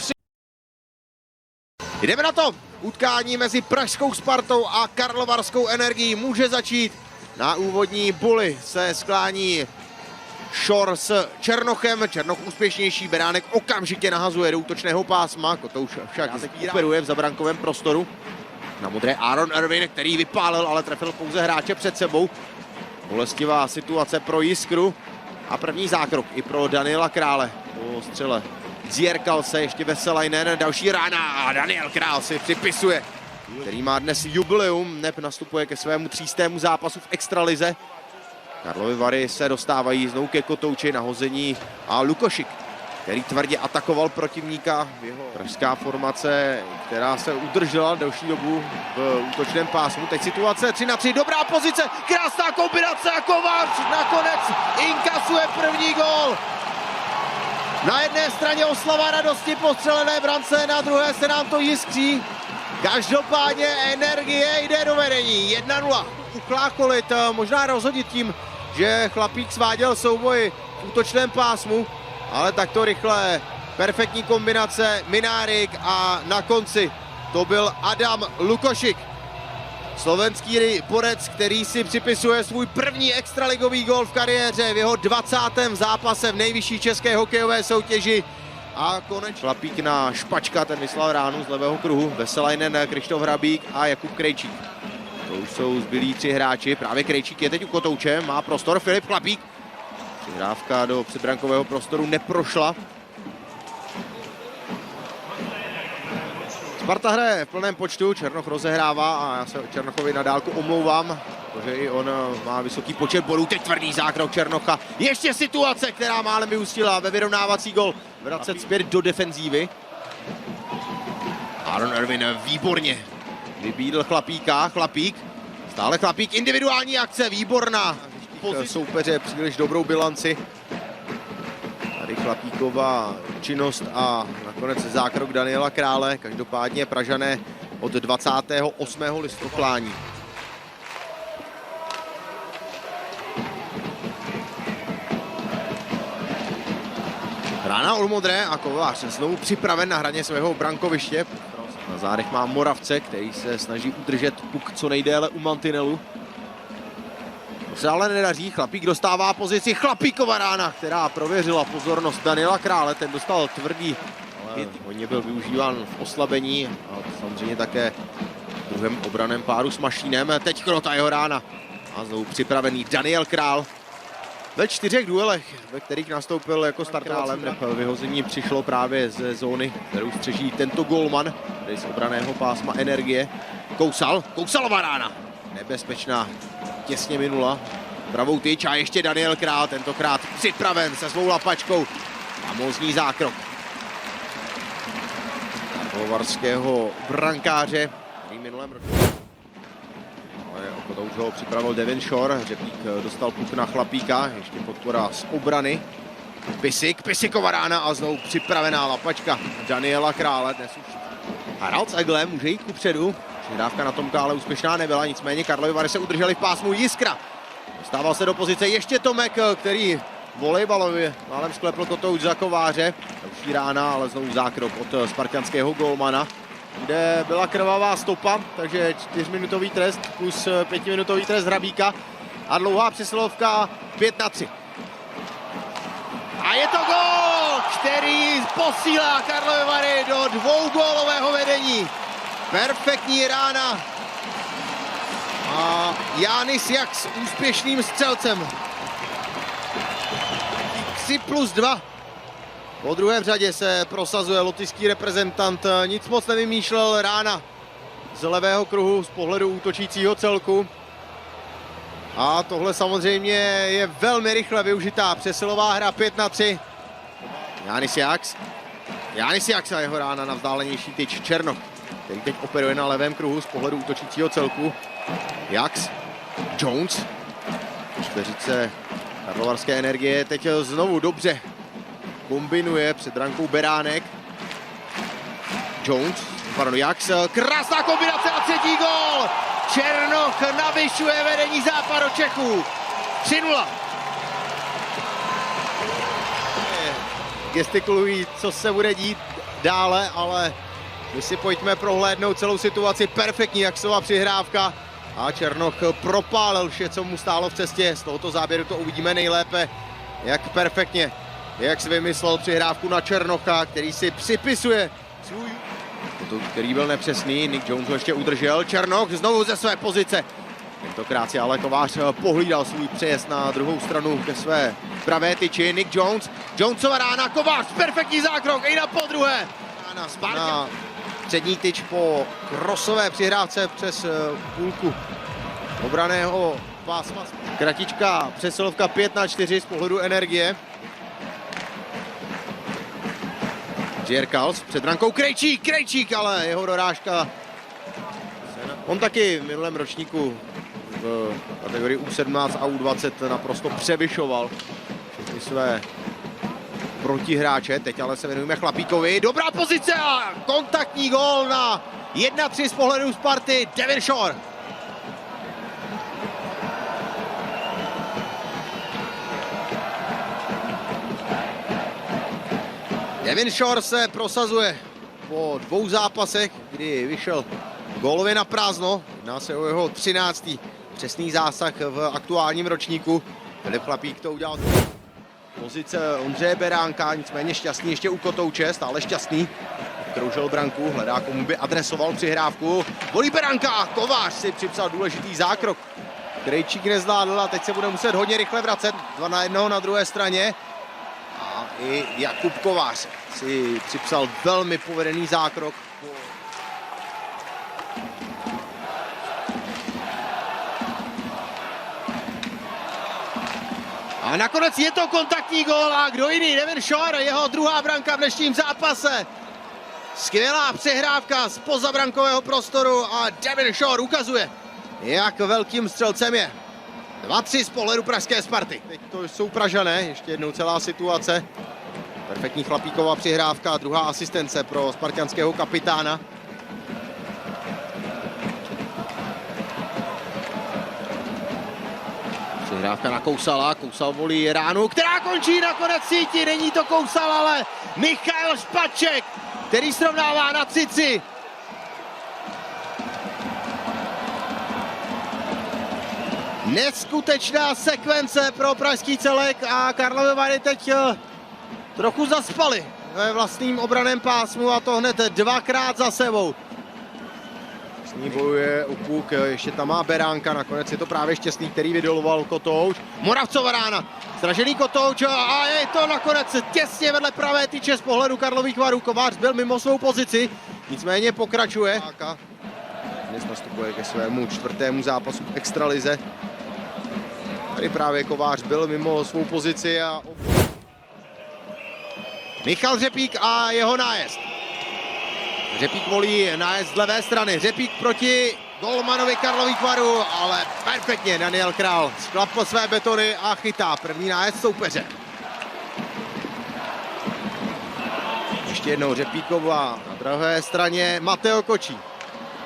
Jdeme na to! Utkání mezi pražskou Spartou a karlovarskou Energií může začít. Na úvodní buli se sklání Šor s Černochem. Černoch úspěšnější, Beránek okamžitě nahazuje do útočného pásma. Kotouč však operuje v zabrankovém prostoru. Na modré Aaron Irvin, který vypálil, ale trefil pouze hráče před sebou. Bolestivá situace pro Jiskru a první zákrok i pro Daniela Krále. Po střele zjerkal se ještě Veselainen, další rána a Daniel Král si připisuje, který má dnes jubileum, neb nastupuje ke svému 300. zápasu v extralize. Karlovy Vary se dostávají znovu ke Kotouči, nahození a Lukošik, který tvrdě atakoval protivníka. Jeho pražská formace, která se udržela delší dobu v útočném pásmu. Teď situace 3-3, dobrá pozice, krásná kombinace a Kovář nakonec inkasuje první gól. Na jedné straně oslava radosti po střelené brance, na druhé se nám to jiskří. Každopádně Energie jde do vedení, 1-0. Uchlácholit, možná rozhodit tím, že Chlapík sváděl souboj v útočném pásmu, ale takto rychle, perfektní kombinace, Minárik a na konci to byl Adam Lukošik. Slovenský borec, který si připisuje svůj první extraligový gól v kariéře v jeho 20. zápase v nejvyšší české hokejové soutěži. A konečně Chlapík na Špačka, ten vyslal ránu z levého kruhu. Veselainen, Krištof Hrabík a Jakub Krejčík. To už jsou zbylí 3 hráči, právě Krejčík je teď u Kotouče, má prostor, Filip Chlapík. Přihrávka do předbrankového prostoru neprošla. Sparta hraje v plném počtu, Černoch rozehrává a já se Černochovi na dálku omlouvám, protože i on má vysoký počet bodů. Teď tvrdý zákrok Černocha. Ještě situace, která málem vyústila ve vyrovnávací gol. Vracet zpět do defenzívy. Aaron Irvin výborně vybídl Chlapíka, Chlapík. Stále Chlapík, individuální akce, výborná. Soupeře příliš dobrou bilanci. Tady Chlapíková činnost a nakonec zákrok Daniela Krále. Každopádně Pražané od 28. listopadu klání. Rána Olmodré a Kovář znovu připraven na hraně svého brankoviště. Na zádech má Moravce, který se snaží udržet puk co nejdéle u mantinelu. To se ale nedaří, Chlapík dostává pozici, Chlapíkova rána, která prověřila pozornost Daniela Krále, ten dostal tvrdý, ale hodně byl využíván v oslabení a samozřejmě také v druhém obraném páru s Mašínem. Teď Krota jeho rána a znovu připravený Daniel Král. Ve 4 duelech, ve kterých nastoupil jako startálem, vyhození přišlo právě ze zóny, kterou střeží tento golman, tady z obraného pásma Energie. Kousalová rána, nebezpečná, těsně minula. Pravou tyč a ještě Daniel Král, tentokrát připraven se svou lapačkou a mozní zákrok karlovarského brankáře, který minulém roce. To už ho připravil Devin Shore, Řepík dostal puk na Chlapíka, ještě podpora z obrany. Pisikova rána a znovu připravená lapačka Daniela Krále. Dnes už Harald s Eglem může jít kupředu. Přihrávka na Tomka ale úspěšná nebyla, nicméně Karlovy Vary se udrželi v pásmu. Jiskra dostával se do pozice ještě Tomek, který volejbalově málem sklepl Kotouč za Kováře. Další rána, ale znovu zákrok od spartanského golmana, kde byla krvavá stopa, takže 4minutový trest plus 5minutový trest Hrabíka a dlouhá přesilovka 5-3. A je to gól, který posílá Karlovy Vary do 2gólového vedení. Perfektní rána a Jánis Jak s úspěšným střelcem. 3+2. Po druhé v řadě se prosazuje lotyšský reprezentant, nic moc nevymýšlel, rána z levého kruhu z pohledu útočícího celku. A tohle samozřejmě je velmi rychle využitá přesilová hra 5-3. Jánis Jaks a jeho rána na vzdálenější tyč Černoch, který teď operuje na levém kruhu z pohledu útočícího celku. Jaks, Jones, čtveřice karlovarské Energie teď znovu dobře kombinuje před brankou Beránek. Jaks, krásná kombinace a 3. gól! Černoch navyšuje vedení Západočechů. 3-0. gestikulují, co se bude dít dále, ale my si pojďme prohlédnout celou situaci. Perfektní jaksová přihrávka a Černoch propálil vše, co mu stálo v cestě. Z tohoto záběru to uvidíme nejlépe, jak perfektně, jak si vymyslel přihrávku na Černocha, který si připisuje svůj, který byl nepřesný. Nick Jones ho ještě udržel. Černoch znovu ze své pozice. Tentokrát si ale Kovář pohlídal svůj přejezd na druhou stranu ke své pravé tyči. Nick Jones, Jonesova rána, Kovář, perfektní zákrok, i na podruhé. Na přední tyč po krosové přihrávce přes půlku obraného pásma. Kratička přesilovka 5-4 z pohledu energie. Džerkals před brankou, Krejčík, ale jeho dorážka. On taky v minulém ročníku v kategorii U17 a U20 naprosto převyšoval všechny své protihráče. Teď ale se věnujeme Chlapíkovi. Dobrá pozice a kontaktní gól na 1-3 z pohledu Sparty. Devin Shore. Devin Shore se prosazuje po 2 zápasech, kdy vyšel gólově na prázdno. Jedná se o jeho 13. přesný zásah v aktuálním ročníku. Filip Chlapík to udělal. Pozice Ondřeje Beránka, nicméně šťastný ještě u Kotouče, stále šťastný. Kroužil branku, hledá, komu by adresoval přihrávku. Volí Beránka, Kovář si připsal důležitý zákrok. Krejčík nezvládl a teď se bude muset hodně rychle vracet. 2-1 na druhé straně. A i Jakub Kovář si připsal velmi povedený zákrok. A nakonec je to kontaktní gól a kdo jiný, Devin Shore, jeho druhá branka v dnešním zápase. Skvělá přehrávka z pozabrankového prostoru a Devin Shore ukazuje, jak velkým střelcem je. 2-3 z pohledu pražské Sparty. Teď to jsou Pražané, ještě jednou celá situace. Perfektní Chlapíková přihrávka, druhá asistence pro spartanského kapitána. Přihrávka na Kousala, Kousal volí ránu, která končí nakonec síti, není to Kousal, ale Michal Špaček, který srovnává na 3-3. Neskutečná sekvence pro pražský celek a Karlovy Vary teď trochu zaspali ve vlastním obraném pásmu a to hned 2krát za sebou. S ní bojuje Upuk, ještě tam má Beránka, nakonec je to právě Šťastný, který vydoloval Kotouč. Moravcova rána, stražený Kotouč a je to nakonec těsně vedle pravé tyče z pohledu Karlových Varů. Kovář byl mimo svou pozici, nicméně pokračuje. Dnes nastupuje ke svému 4. zápasu v extralize. Tady právě Kovář byl mimo svou pozici a Michal Řepík a jeho nájezd. Řepík volí nájezd z levé strany. Řepík proti golmanovi Karlových Varů, ale perfektně Daniel Král sklapl své betony a chytá první nájezd soupeře. Ještě jednou Řepíkova na druhé straně Mateo Kočí.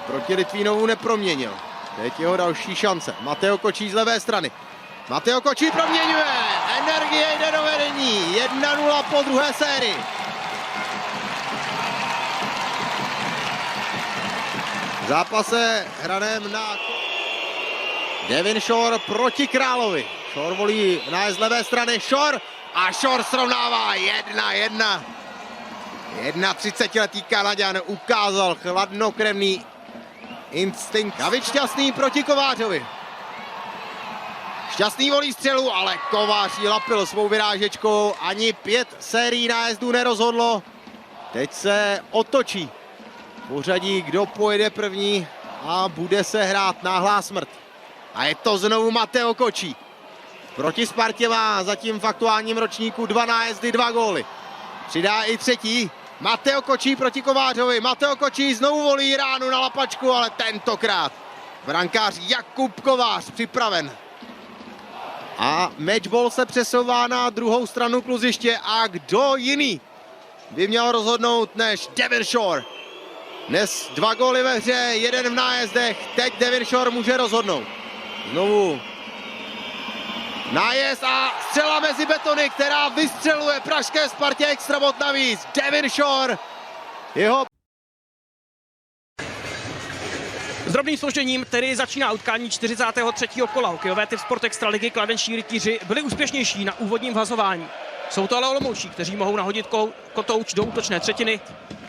Proti Litvínovu neproměnil. Teď jeho další šance. Mateo Kočí z levé strany. Mateo Kočí proměňuje. Energie jde do vedení. 1-0 po druhé sérii. V zápase hraném na Devin Shore proti Královi. Shore volí nájezd z levé strany. Shore a Shore srovnává 1-1. 31letý Kanaďan ukázal chladnokrevný instinkt. David Šťastný proti Kovářovi. Šťastný volí střelu, ale Kovář ji lapil svou vyrážečkou. Ani 5 sérií nájezdů nerozhodlo. Teď se otočí pořadí, kdo pojede první a bude se hrát náhlá smrt. A je to znovu Mateo Kočí. Proti Spartě má zatím v aktuálním ročníku 2 nájezdy, 2 góly. Přidá i třetí. Mateo Kočí proti Kovářovi. Mateo Kočí znovu volí ránu na lapačku, ale tentokrát brankář Jakub Kovář připraven. A matchball se přesouvá na druhou stranu kluziště a kdo jiný by měl rozhodnout než Devin Shore. Dnes 2 góly ve hře, 1 v nájezdech, teď Devin Shore může rozhodnout. Znovu Nájezd a střela mezi betony, která vystřeluje pražské Spartě extrabod navíc. Devin Shore, jeho S drobným složením tedy začíná utkání 43. kola. Hokejové typ Sport Extraligy kladenští rytíři byli úspěšnější na úvodním vhazování. Jsou to ale Olomoučí, kteří mohou nahodit kotouč do útočné třetiny.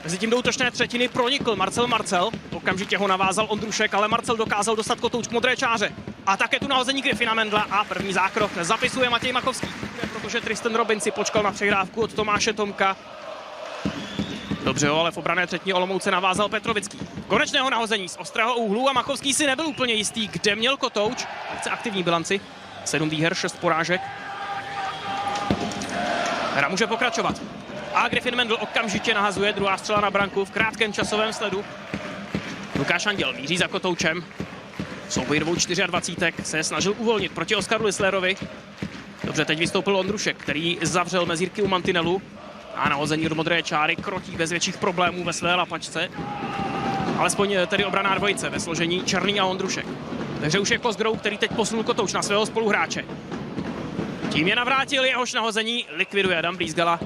Mezitím do útočné třetiny pronikl Marcel. Okamžitě ho navázal Ondrušek, ale Marcel dokázal dostat kotouč k modré čáře. A také tu nahození Griffina Mendla a první zákrok zapisuje Matěj Machovský. Protože Tristan Robin si počkal na přehrávku od Tomáše Tomka. Dobře ho ale v obrané třetině Olomouce navázal Petrovický. Konečného nahození z ostrého úhlu a Machovský si nebyl úplně jistý, kde měl kotouč. Chce aktivní bilanci. 7 výher, 6 porážek. Hra může pokračovat. A Griffin Mendl okamžitě nahazuje, druhá střela na branku v krátkém časovém sledu. Lukáš Anděl míří za kotoučem. Souboj 24 se snažil uvolnit proti Oskaru Lislerovi. Dobře, teď vystoupil Ondrušek, který zavřel mezírky u mantinelu. A nahození do modré čáry krotí bez větších problémů ve své lapačce. Alespoň tedy obraná dvojice ve složení Černý a Ondrušek. Takže už je Kozgrou, který teď posunul kotouč na svého spoluhráče. Tím je navrátil, jehož nahození likviduje Adam Brýsgala.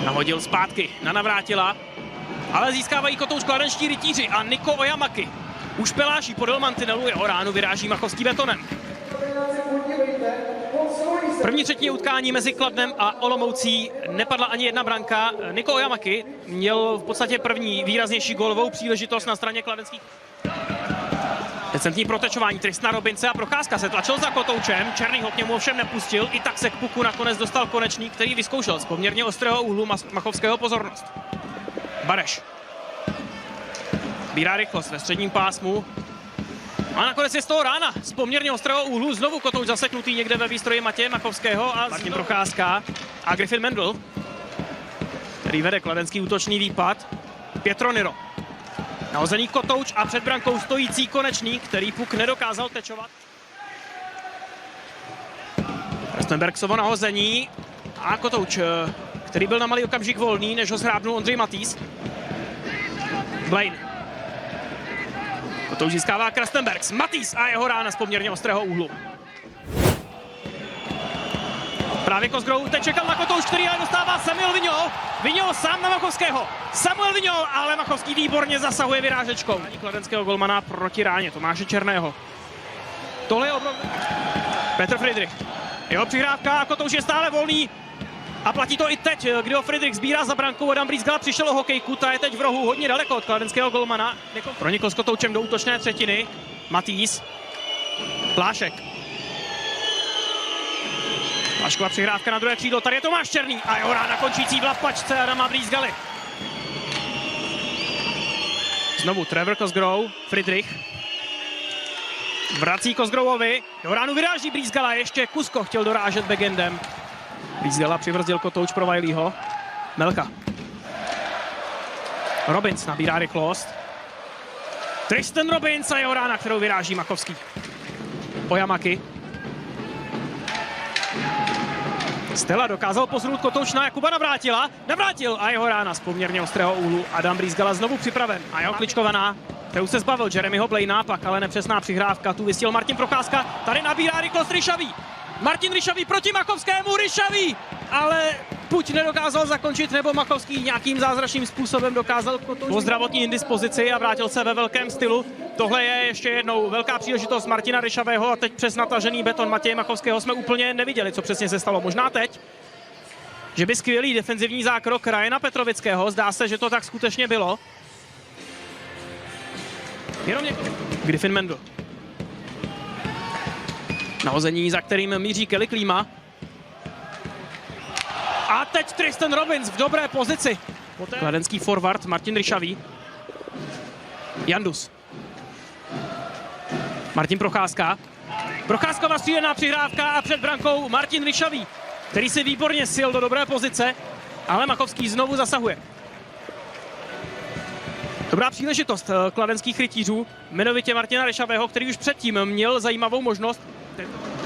Nahodil zpátky na Navrátila, ale získávají kotouč kladenští rytíři a Niko Ojamaki. Už peláší podél mantinelu, jeho ránu vyráží Machovský betonem. První třetině utkání mezi Kladnem a Olomoucí nepadla ani jedna branka. Niko Ojamaki měl v podstatě první výraznější gólovou příležitost na straně kladenských. Decentní protečování Tristana Robince a Procházka se tlačil za kotoučem. Černý ho k němu ovšem nepustil, i tak se k puku nakonec dostal Konečný, který vyzkoušel z poměrně ostrého úhlu Machovského pozornost. Bareš bírá rychlost ve středním pásmu. A nakonec je z toho rána z poměrně ostrého úhlu znovu kotouč zaseknutý někde ve výstroji Matěje Machovského a Martin Procházka a Griffin Mendl, který vede kladenský útočný výpad. Pietro Niro. Nahozený kotouč a před brankou stojící Konečný, který puk nedokázal tečovat. Restenbergsovo nahození a kotouč, který byl na malý okamžik volný, než ho zhrábnul Ondřej Matýs. Blaine. Kotouč získává Krastenbergs. Matýs a jeho rána z poměrně ostrého úhlu. Právě Kozgrou teď čekal na kotouč, který ale dostává Samuel Vigneault. Vigneault sám na Machovského. Samuel Vigneault, ale Machovský výborně zasahuje vyrážečkou. Kladenského golmana proti ráně Tomáše Černého. Tohle je obrovský. Petr Friedrich. Jeho přihrávka a kotouč je stále volný. A platí to i teď, kdy ho Friedrich sbírá za brankou. Adam Brýsgala přišel o hokejku, ta je teď v rohu hodně daleko od kladenského golmana. Pronikl s kotoučem do útočné třetiny. Matýs. Plášek. Plášková přihrávka na druhé křídlo, tady je Tomáš Černý a jeho rána končící v lapačce Adama Brýsgaly. Znovu Trevor Kozgrou, Friedrich. Vrací Kozgrovovi, jeho ránu vyráží Brýsgala, ještě Kusko chtěl dorážet backendem. Brýsgala přibrzdil kotouč pro Wileyho. Melka. Robins nabírá rychlost. Tristan Robins a jeho rána, kterou vyráží Machovský. Ojamaki. Stella dokázal posunout kotouč na Jakuba Navrátil a jeho rána z poměrně ostrého úhlu. Adam Brýsgala znovu připraven a jeho kličkovaná, kterou se zbavil Jeremyho Blaina, pak ale nepřesná přihrávka, tu vystěl Martin Procházka, tady nabírá rychlost Ryšavý. Martin Ryšavý proti Machovskému, Ryšavý, ale buď nedokázal zakončit, nebo Machovský nějakým zázračným způsobem dokázal po zdravotní indispozici a vrátil se ve velkém stylu. Tohle je ještě jednou velká příležitost Martina Ryšavého a teď přes natažený beton Matěje Machovského jsme úplně neviděli, co přesně se stalo. Možná teď, že by skvělý defenzivní zákrok Ryana Petrovického, zdá se, že to tak skutečně bylo. Jenom Griffin Mendl. Nahození, za kterým míří Kelly Klíma. A teď Tristan Robins v dobré pozici. Kladenský forward Martin Ryšavý. Jandus. Martin Procházka. Procházková střílená přihrávka a před brankou Martin Ryšavý, který si výborně sil do dobré pozice, ale Machovský znovu zasahuje. Dobrá příležitost kladenských rytířů, jmenovitě Martina Ryšavého, který už předtím měl zajímavou možnost.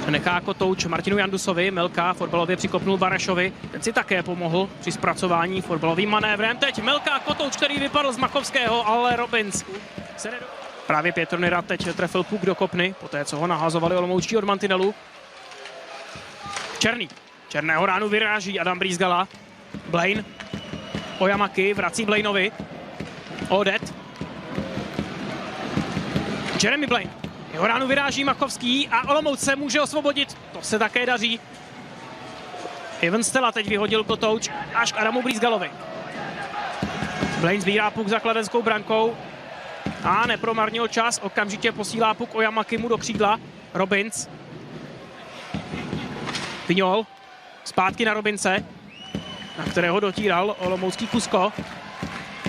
Nechá kotouč Martinu Jandusovi, Melka fotbalově přikopnul Barešovi, ten si také pomohl při zpracování fotbalovým manévrem. Teď Melka kotouč, který vypadl z Machovského, ale Robins se Právě Pietronyra teď trefil puk do kopny, poté co ho nahazovali olomoučtí od mantinelu. Černý. Černého ránu vyráží Adam Brýzgala. Blaine. Oyamaki vrací Blainovi. Odet. Jeremy Blaine. Jeho ránu vyráží Machovský a Olomouc se může osvobodit. To se také daří. Ivan Stella teď vyhodil kotouč až k Adamu Brýzgalovi. Blaine sbírá puk za kladenskou brankou a nepromarnil čas. Okamžitě posílá puk Oyamakimu do křídla. Robins. Pignol. Zpátky na Robince, na kterého dotíral olomoucký Kusko.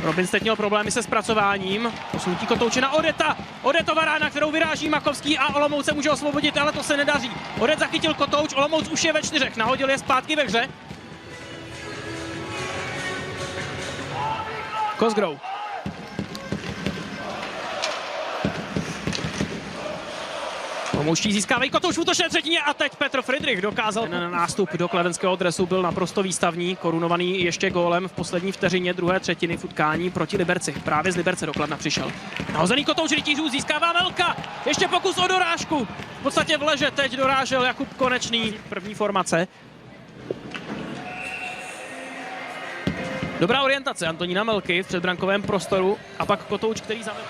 Robins teď měl problémy se zpracováním. Posunutí kotouče na Odeta. Odetova rána, kterou vyráží Machovský a Olomouc se může osvobodit, ale to se nedaří. Odet zachytil kotouč, Olomouc už je ve 4, nahodil je zpátky ve hře. Cosgrove. Olomoučtí získávají kotouč v útočné třetině a teď Petr Friedrich dokázal. Ten nástup do kladenského dresu byl naprosto výstavní, korunovaný ještě gólem v poslední vteřině druhé třetiny v utkání proti Liberci. Právě z Liberce do Kladna přišel. Nahozený kotouč rytířů získává Melka. Ještě pokus o dorážku. V podstatě v leže teď dorážel Jakub Konečný, první formace. Dobrá orientace Antonína Melky v předbrankovém prostoru a pak kotouč, který zavedl.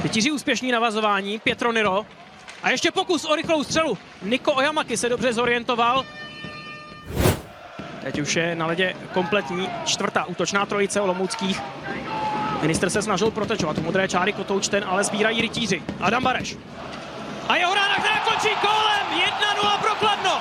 Rytíři úspěšní navazování, Pietronyro. A ještě pokus o rychlou střelu. Niko Oyamaki se dobře zorientoval. Teď už je na ledě kompletní čtvrtá útočná trojice olomouckých. Ministr se snažil protečovat u modré čáry, kotouč ten ale sbírají rytíři. Adam Bareš. A jeho rána, která končí gólem. 1-0 pro Kladno.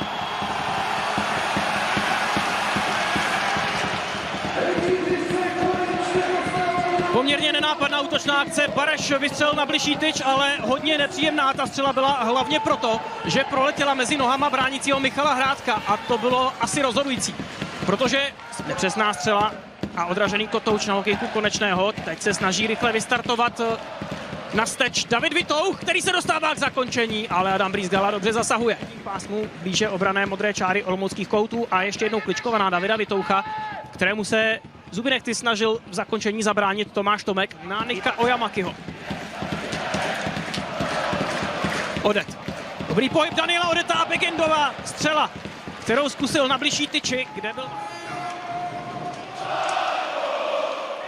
Poměrně nenápadná útočná akce, Bareš vystřelil na bližší tyč, ale hodně nepříjemná ta střela byla hlavně proto, že proletěla mezi nohama bránícího Michala Hrádka a to bylo asi rozhodující, protože nepřesná střela a odražený kotouč na hokejku Konečného, teď se snaží rychle vystartovat na steč David Vitouch, který se dostává k zakončení, ale Adam Brýzgala dobře zasahuje. Pásmu blíže obrané modré čáry olomouckých koutů a ještě jednou kličkovaná Davida Vitoucha, kterému se zuby nechty snažil v zakončení zabránit Tomáš Tomek na Nika Oyamakiho. Odet. Dobrý pohyb Daniela Odeta a Begendová střela, kterou zkusil na bližší tyči, kde byl...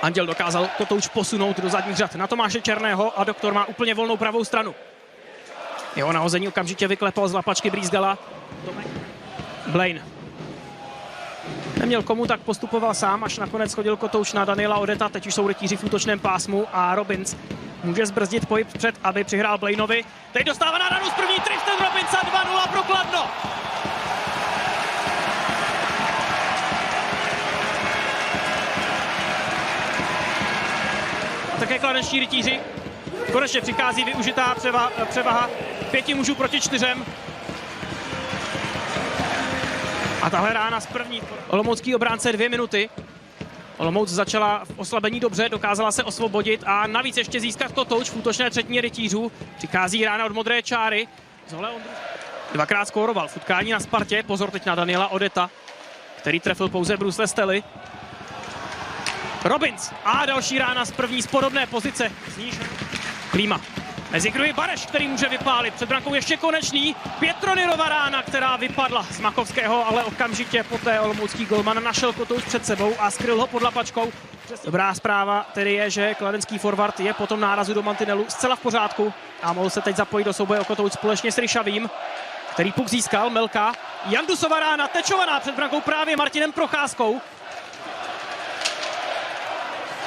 Anděl dokázal kotouč posunout do zadních řad na Tomáše Černého a doktor má úplně volnou pravou stranu. Jeho nahození okamžitě vyklepal z lapačky Brýzgala. Blaine. Neměl komu, tak postupoval sám, až nakonec schodil kotouč na Daniela Odeta. Teď už jsou rytíři v útočném pásmu a Robins může zbrzdit pohyb před, aby přihrál Blainovi. Teď dostává na ranu z první Tristan Robinsa, 2-0 pro Kladno. Také kladenští rytíři. Konečně přichází využitá převaha 5 mužů proti 4. A tahle rána z první. Olomoucký obránce 2 minuty. Olomouc začala v oslabení dobře, dokázala se osvobodit a navíc ještě získat kotouč v útočné třetině rytířů. Přichází rána od modré čáry. Dvakrát skóroval v utkání na Spartě. Pozor teď na Daniela Odeta, který trefil pouze brusle Stely. Robins a další rána z první z podobné pozice. Zníž Klíma. Mezi kruhy Bareš, který může vypálit. Před brankou ještě Konečný. Pietronyrova rána, která vypadla z Machovského, ale okamžitě poté olomoucký golman našel kotouč před sebou a skryl ho pod lapačkou. Dobrá zpráva tedy je, že kladenský forward je po tom nárazu do mantinelu zcela v pořádku a mohl se teď zapojit do souboje o kotouč společně s Ryšavým, který puk získal. Melka. Jandusova rána, tečovaná před brankou právě Martinem Procházkou.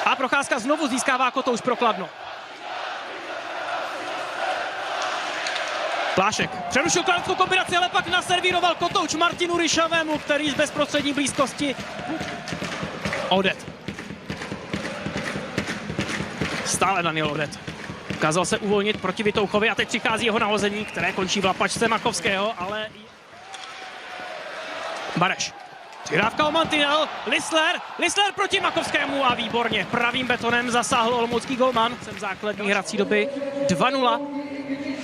A Procházka znovu získává kotouč pro Kladno. Plášek přerušil kladenskou kombinaci, ale pak naservíroval kotouč Martinu Ryšavému, který z bezprostřední blízkosti. Odet. Stále Daniel Odet. Ukázal se uvolnit proti Vitouchovi a teď přichází jeho nahození, které končí v lapačce Machovského, ale... Bareš. Přihrávka o mantinel, Lisler proti Machovskému a výborně. Pravým betonem zasáhl olomoucký golman. Jsem základní hrací doby 2-0.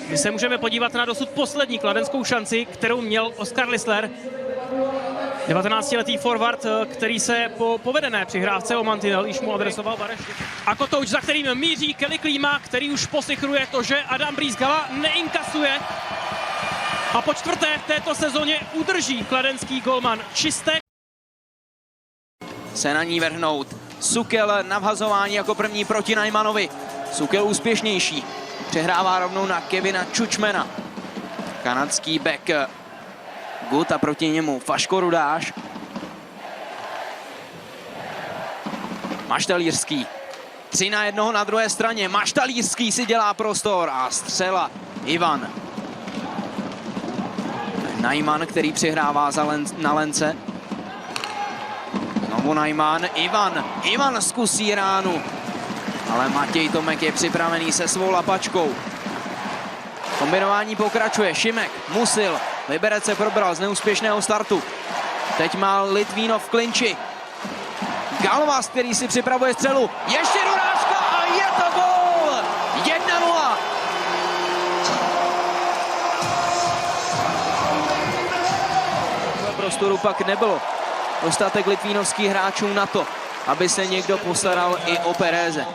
My se můžeme podívat na dosud poslední kladenskou šanci, kterou měl Oskar Lisler. 19letý forward, který se po povedené přihrávce o mantinel již mu adresoval Bareš. A Kotouč, za kterým míří Kelly Klíma, který už posichruje to, že Adam Brýsgala neinkasuje. A po čtvrté v této sezóně udrží kladenský golman Čistek. Se na ní vrhnout. Sukel na vhazování jako první proti Najmanovi. Sukel úspěšnější. Přehrává rovnou na Kevina Čučmena. Kanadský back Gut a proti němu Vaško Rudáš. Maštalířský. 3-1 na druhé straně. Maštalířský si dělá prostor a střela Ivan. Najman, který přihrává na Lence. Znovu Najman. Ivan zkusí ránu. Ale Matěj Tomek je připravený se svou lapačkou. Kombinování pokračuje. Šimek, Musil. Liberec se probral z neúspěšného startu. Teď má Litvínov v klinči. Galvas, který si připravuje střelu. Ještě dorážka a je to gól! 1-0. Prostoru pak nebylo dostatek litvínovských hráčů na to, aby se někdo postaral i o Pereze.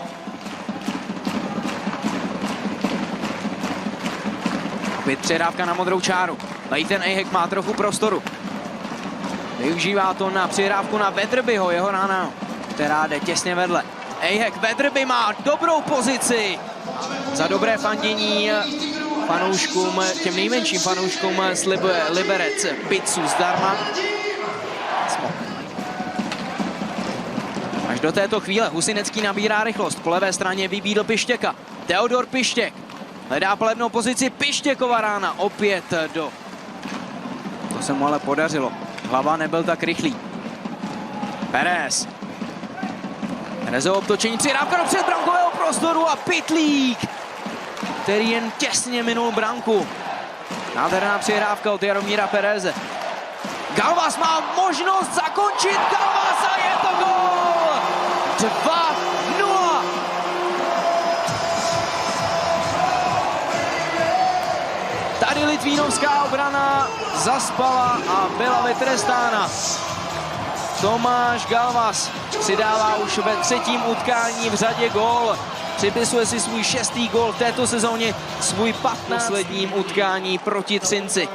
Opět přehrávka na modrou čáru. Leighton Ehek má trochu prostoru. Využívá to na přihrávku na Weatherbyho, jeho rána, která jde těsně vedle. Ehek, Weatherby má dobrou pozici. Za dobré fandění fanouškům, těm nejmenším fanouškům slibuje Liberec pizzu zdarma. Až do této chvíle Husinecký nabírá rychlost. Po levé straně vybídl Pištěka. Teodor Pištěk hledá palebnou pozici. Pištěkova rána opět do... To se mu ale podařilo. Hlava nebyl tak rychlý. Perez. Perezovo obtočení, přihrávka do předbrankového prostoru a Pytlík, který jen těsně minul branku. Nádherná přihrávka od Jaromíra Pereze. Galvas má možnost zakončit. Galvas a je to gól! 2-0. Tady litvínovská obrana zaspala a byla vytrestána. Tomáš Galvas přidává už ve třetím utkání v řadě gól. Připisuje si svůj 6. gól v této sezóně, svůj 15. posledním utkání proti Třinci.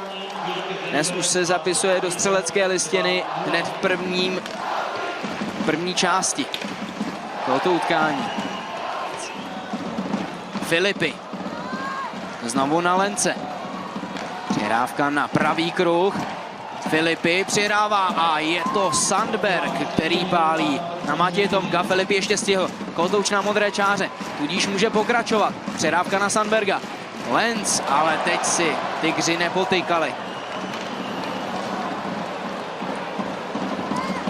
Dnes už se zapisuje do střelecké listiny hned v první části tohoto utkání. Filipy. Znovu na Lence. Přihrávka na pravý kruh. Filipy přihrává a je to Sandberg, který pálí na Matěje Tomka. Filipy ještě stihl. Kotouč na modré čáře, tudíž může pokračovat. Přihrávka na Sandberga. Lenz, ale teď si Tygři nepotykali.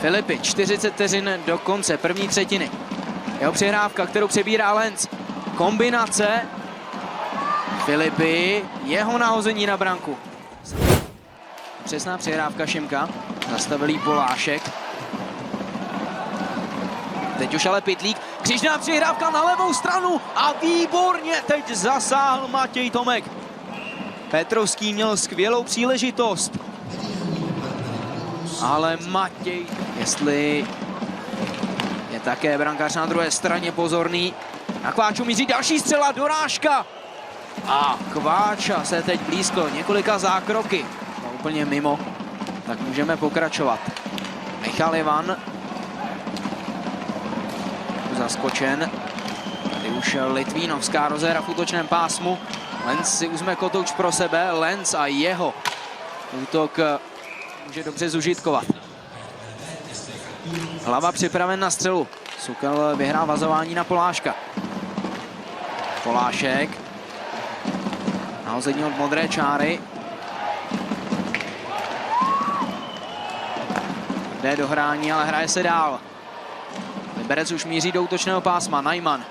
Filipy, 40 vteřin do konce první třetiny. Jeho přihrávka, kterou přebírá Lenz. Kombinace. Filipy, jeho nahození na branku. Přesná přihrávka Šimka, zastavilý Polášek. Teď už ale Pytlík, křižná přihrávka na levou stranu a výborně teď zasáhl Matěj Tomek. Petrovský měl skvělou příležitost, ale Matěj, jestli je také brankář na druhé straně pozorný. Na Kváču míří další střela, dorážka. A Kváča se teď blízko několika zákroky. Úplně mimo, tak můžeme pokračovat. Michal Ivan. Zaskočen. Tady už litvínovská rozehra v útočném pásmu. Lenz si uzme Kotouč pro sebe. Lenz a jeho útok může dobře zužitkovat. Hlava připraven na střelu. Sukel vyhrá vazování na Poláška. Polášek. Nahození od modré čáry. Jde do hrání, ale hraje se dál. Liberec už míří do útočného pásma. Najman.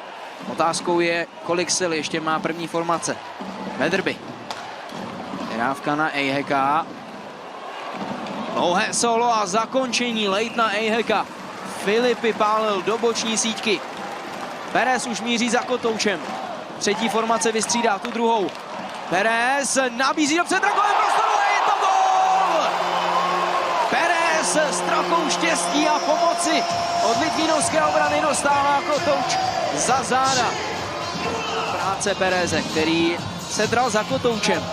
Otázkou je, kolik sil ještě má první formace. Weatherby. Hrávka na Eheka. Dlouhé solo a zakončení. Leighton Eheka. Filipy pálil do boční síťky. Perez už míří za Kotoučem. Třetí formace vystřídá tu druhou. Perez nabízí do předbrankového prostoru a je to gól! Perez Perez s trochou štěstí a pomoci od litvínovské obrany dostává Kotouč za záda. Práce Pereze, který se dral za Kotoučem.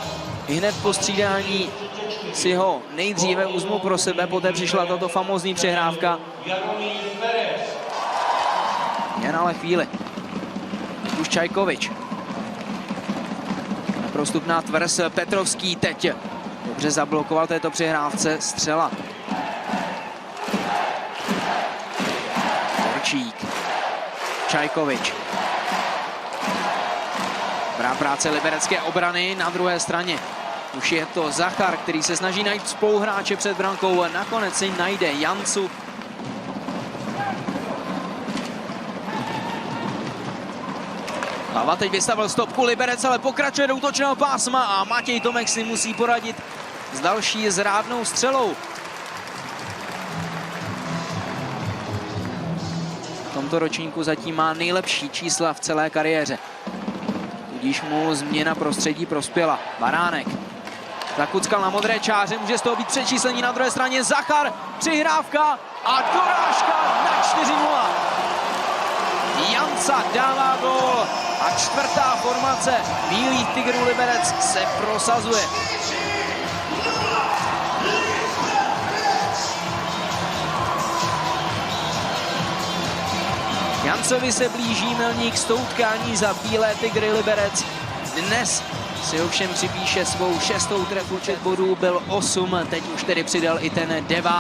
I hned po střídání si ho nejdříve uzmu pro sebe, poté přišla tato famózní přehrávka. Jen ale chvíli. Už Čajkovič. Prostupná tvrz Petrovský teď dobře zablokoval této přehrávce. Střela. Korčík. Čajkovič. Dobrá práce liberecké obrany na druhé straně. Už je to Zachar, který se snaží najít spoluhráče před brankou. Nakonec si najde Jancu. Hlava teď vystavil stopku, Liberec ale pokračuje do útočného pásma a Matěj Tomek si musí poradit s další zrádnou střelou. V tomto ročníku zatím má nejlepší čísla v celé kariéře. Tudíž mu změna prostředí prospěla. Baránek zakuckal na modré čáře, může z toho být přečíslení na druhé straně. Zachar, přihrávka a dorážka na 4-0. Janca dává gól a čtvrtá formace Bílých Tigrů Liberec se prosazuje. Jancovi se blíží milník 100 utkání za Bílé Tygry Liberec. Dnes si ovšem připíše svou 6. trefu, počet bodů byl 8, teď už tedy přidal i ten 9.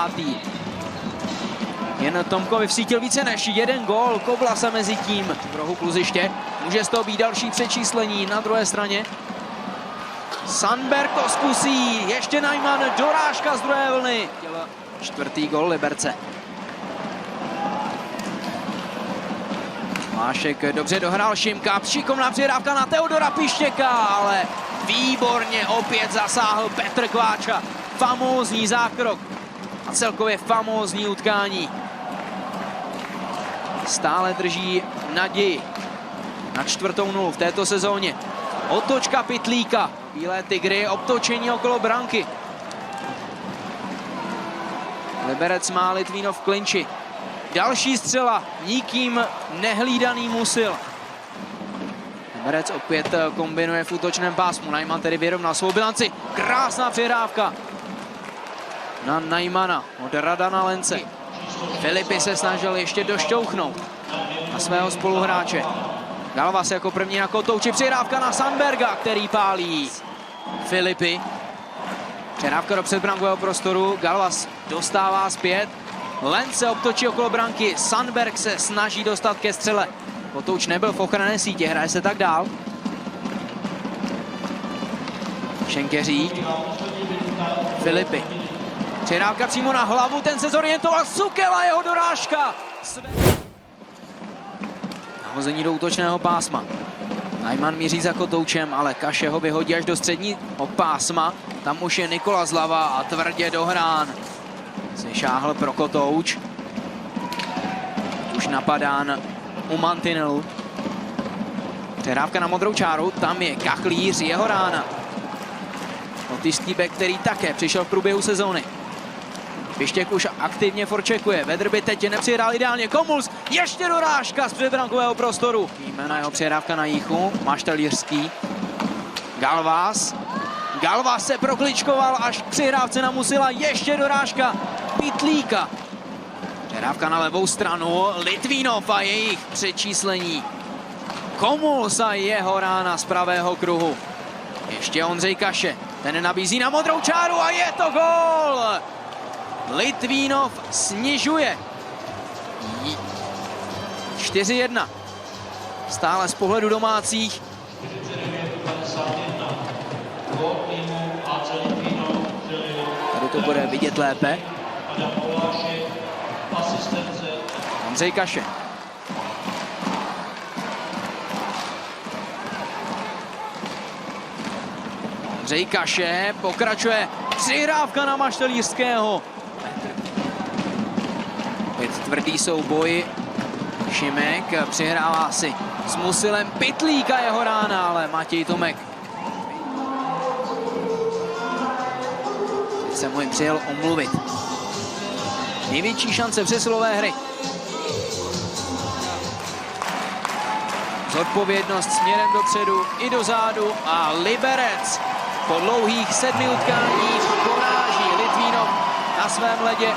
Jen Tomkovi vsítil více než jeden gól, Koblasa mezi tím v rohu kluziště. Může z toho být další přečíslení na druhé straně. Sandberg to zkusí, ještě Najman, dorážka z druhé vlny. 4. gól Liberce. Mášek dobře dohrál Šimka, šikovná přihrávka na Teodora Pištěka, ale výborně opět zasáhl Petr Kváča. Famózní zákrok a celkově famózní utkání. Stále drží naději na 4-0 v této sezóně. Otočka Pytlíka, Bílé Tygry, obtočení okolo branky. Liberec má Litvínov v klinči. Další střela, nikým nehlídaný Musil. Liberec opět kombinuje v útočném pásmu. Najman tedy vyrovnal svou bilanci. Krásná přihrávka na Najmana od Radana Lence. Filipy se snažil ještě došťouchnout na svého spoluhráče. Galvas jako první na Kotouči, přihrávka na Sandberga, který pálí. Filipy. Přihrávka do předbrankového prostoru, Galvas dostává zpět. Lence obtočí okolo branky, Sandberg se snaží dostat ke střele. Kotouč nebyl v ochranné sítě, hraje se tak dál. Šenkeřík. Filipy. Přihrávka přímo na hlavu, ten se zorientoval, Sukel a jeho dorážka. Nahození do útočného pásma. Najman míří za Kotoučem, ale Kaše ho vyhodí až do středního pásma. Tam už je Nikola zlava a tvrdě dohrán. Si šáhl pro Kotouč. Už napadán u mantinelu. Přehrávka na modrou čáru, tam je Kachlíř, jeho rána. Lotyšský bek, který také přišel v průběhu sezóny. Pištěk už aktivně forčekuje, Vedrby teď nepřihrál ideálně, Komuls, ještě dorážka z předbrankového prostoru. Jména jeho přihrávka na Jíchu, Maštalířský, Galvas. Galvas se prokličkoval až k přihrávce na Musila, ještě dorážka Pytlíka. Přihrávka na levou stranu, Litvínov a jejich přečíslení. Komuls a jeho rána z pravého kruhu. Ještě Ondřej Kaše, ten nabízí na modrou čáru a je to gól! Litvínov snižuje. 4-1. Stále z pohledu domácích. Tady to bude vidět lépe. Ondřej Kaše. Ondřej Kaše pokračuje. Přihrávka na Maštalířského. Opět tvrdý souboj. Šimek přihrává si s Musilem, Pytlíka jeho rána, ale Matěj Tomek se mu jim přijel omluvit. největší šance přesilové hry. Zodpovědnost směrem dopředu i dozadu a Liberec po dlouhých 7 utkáních poráží Litvínov na svém ledě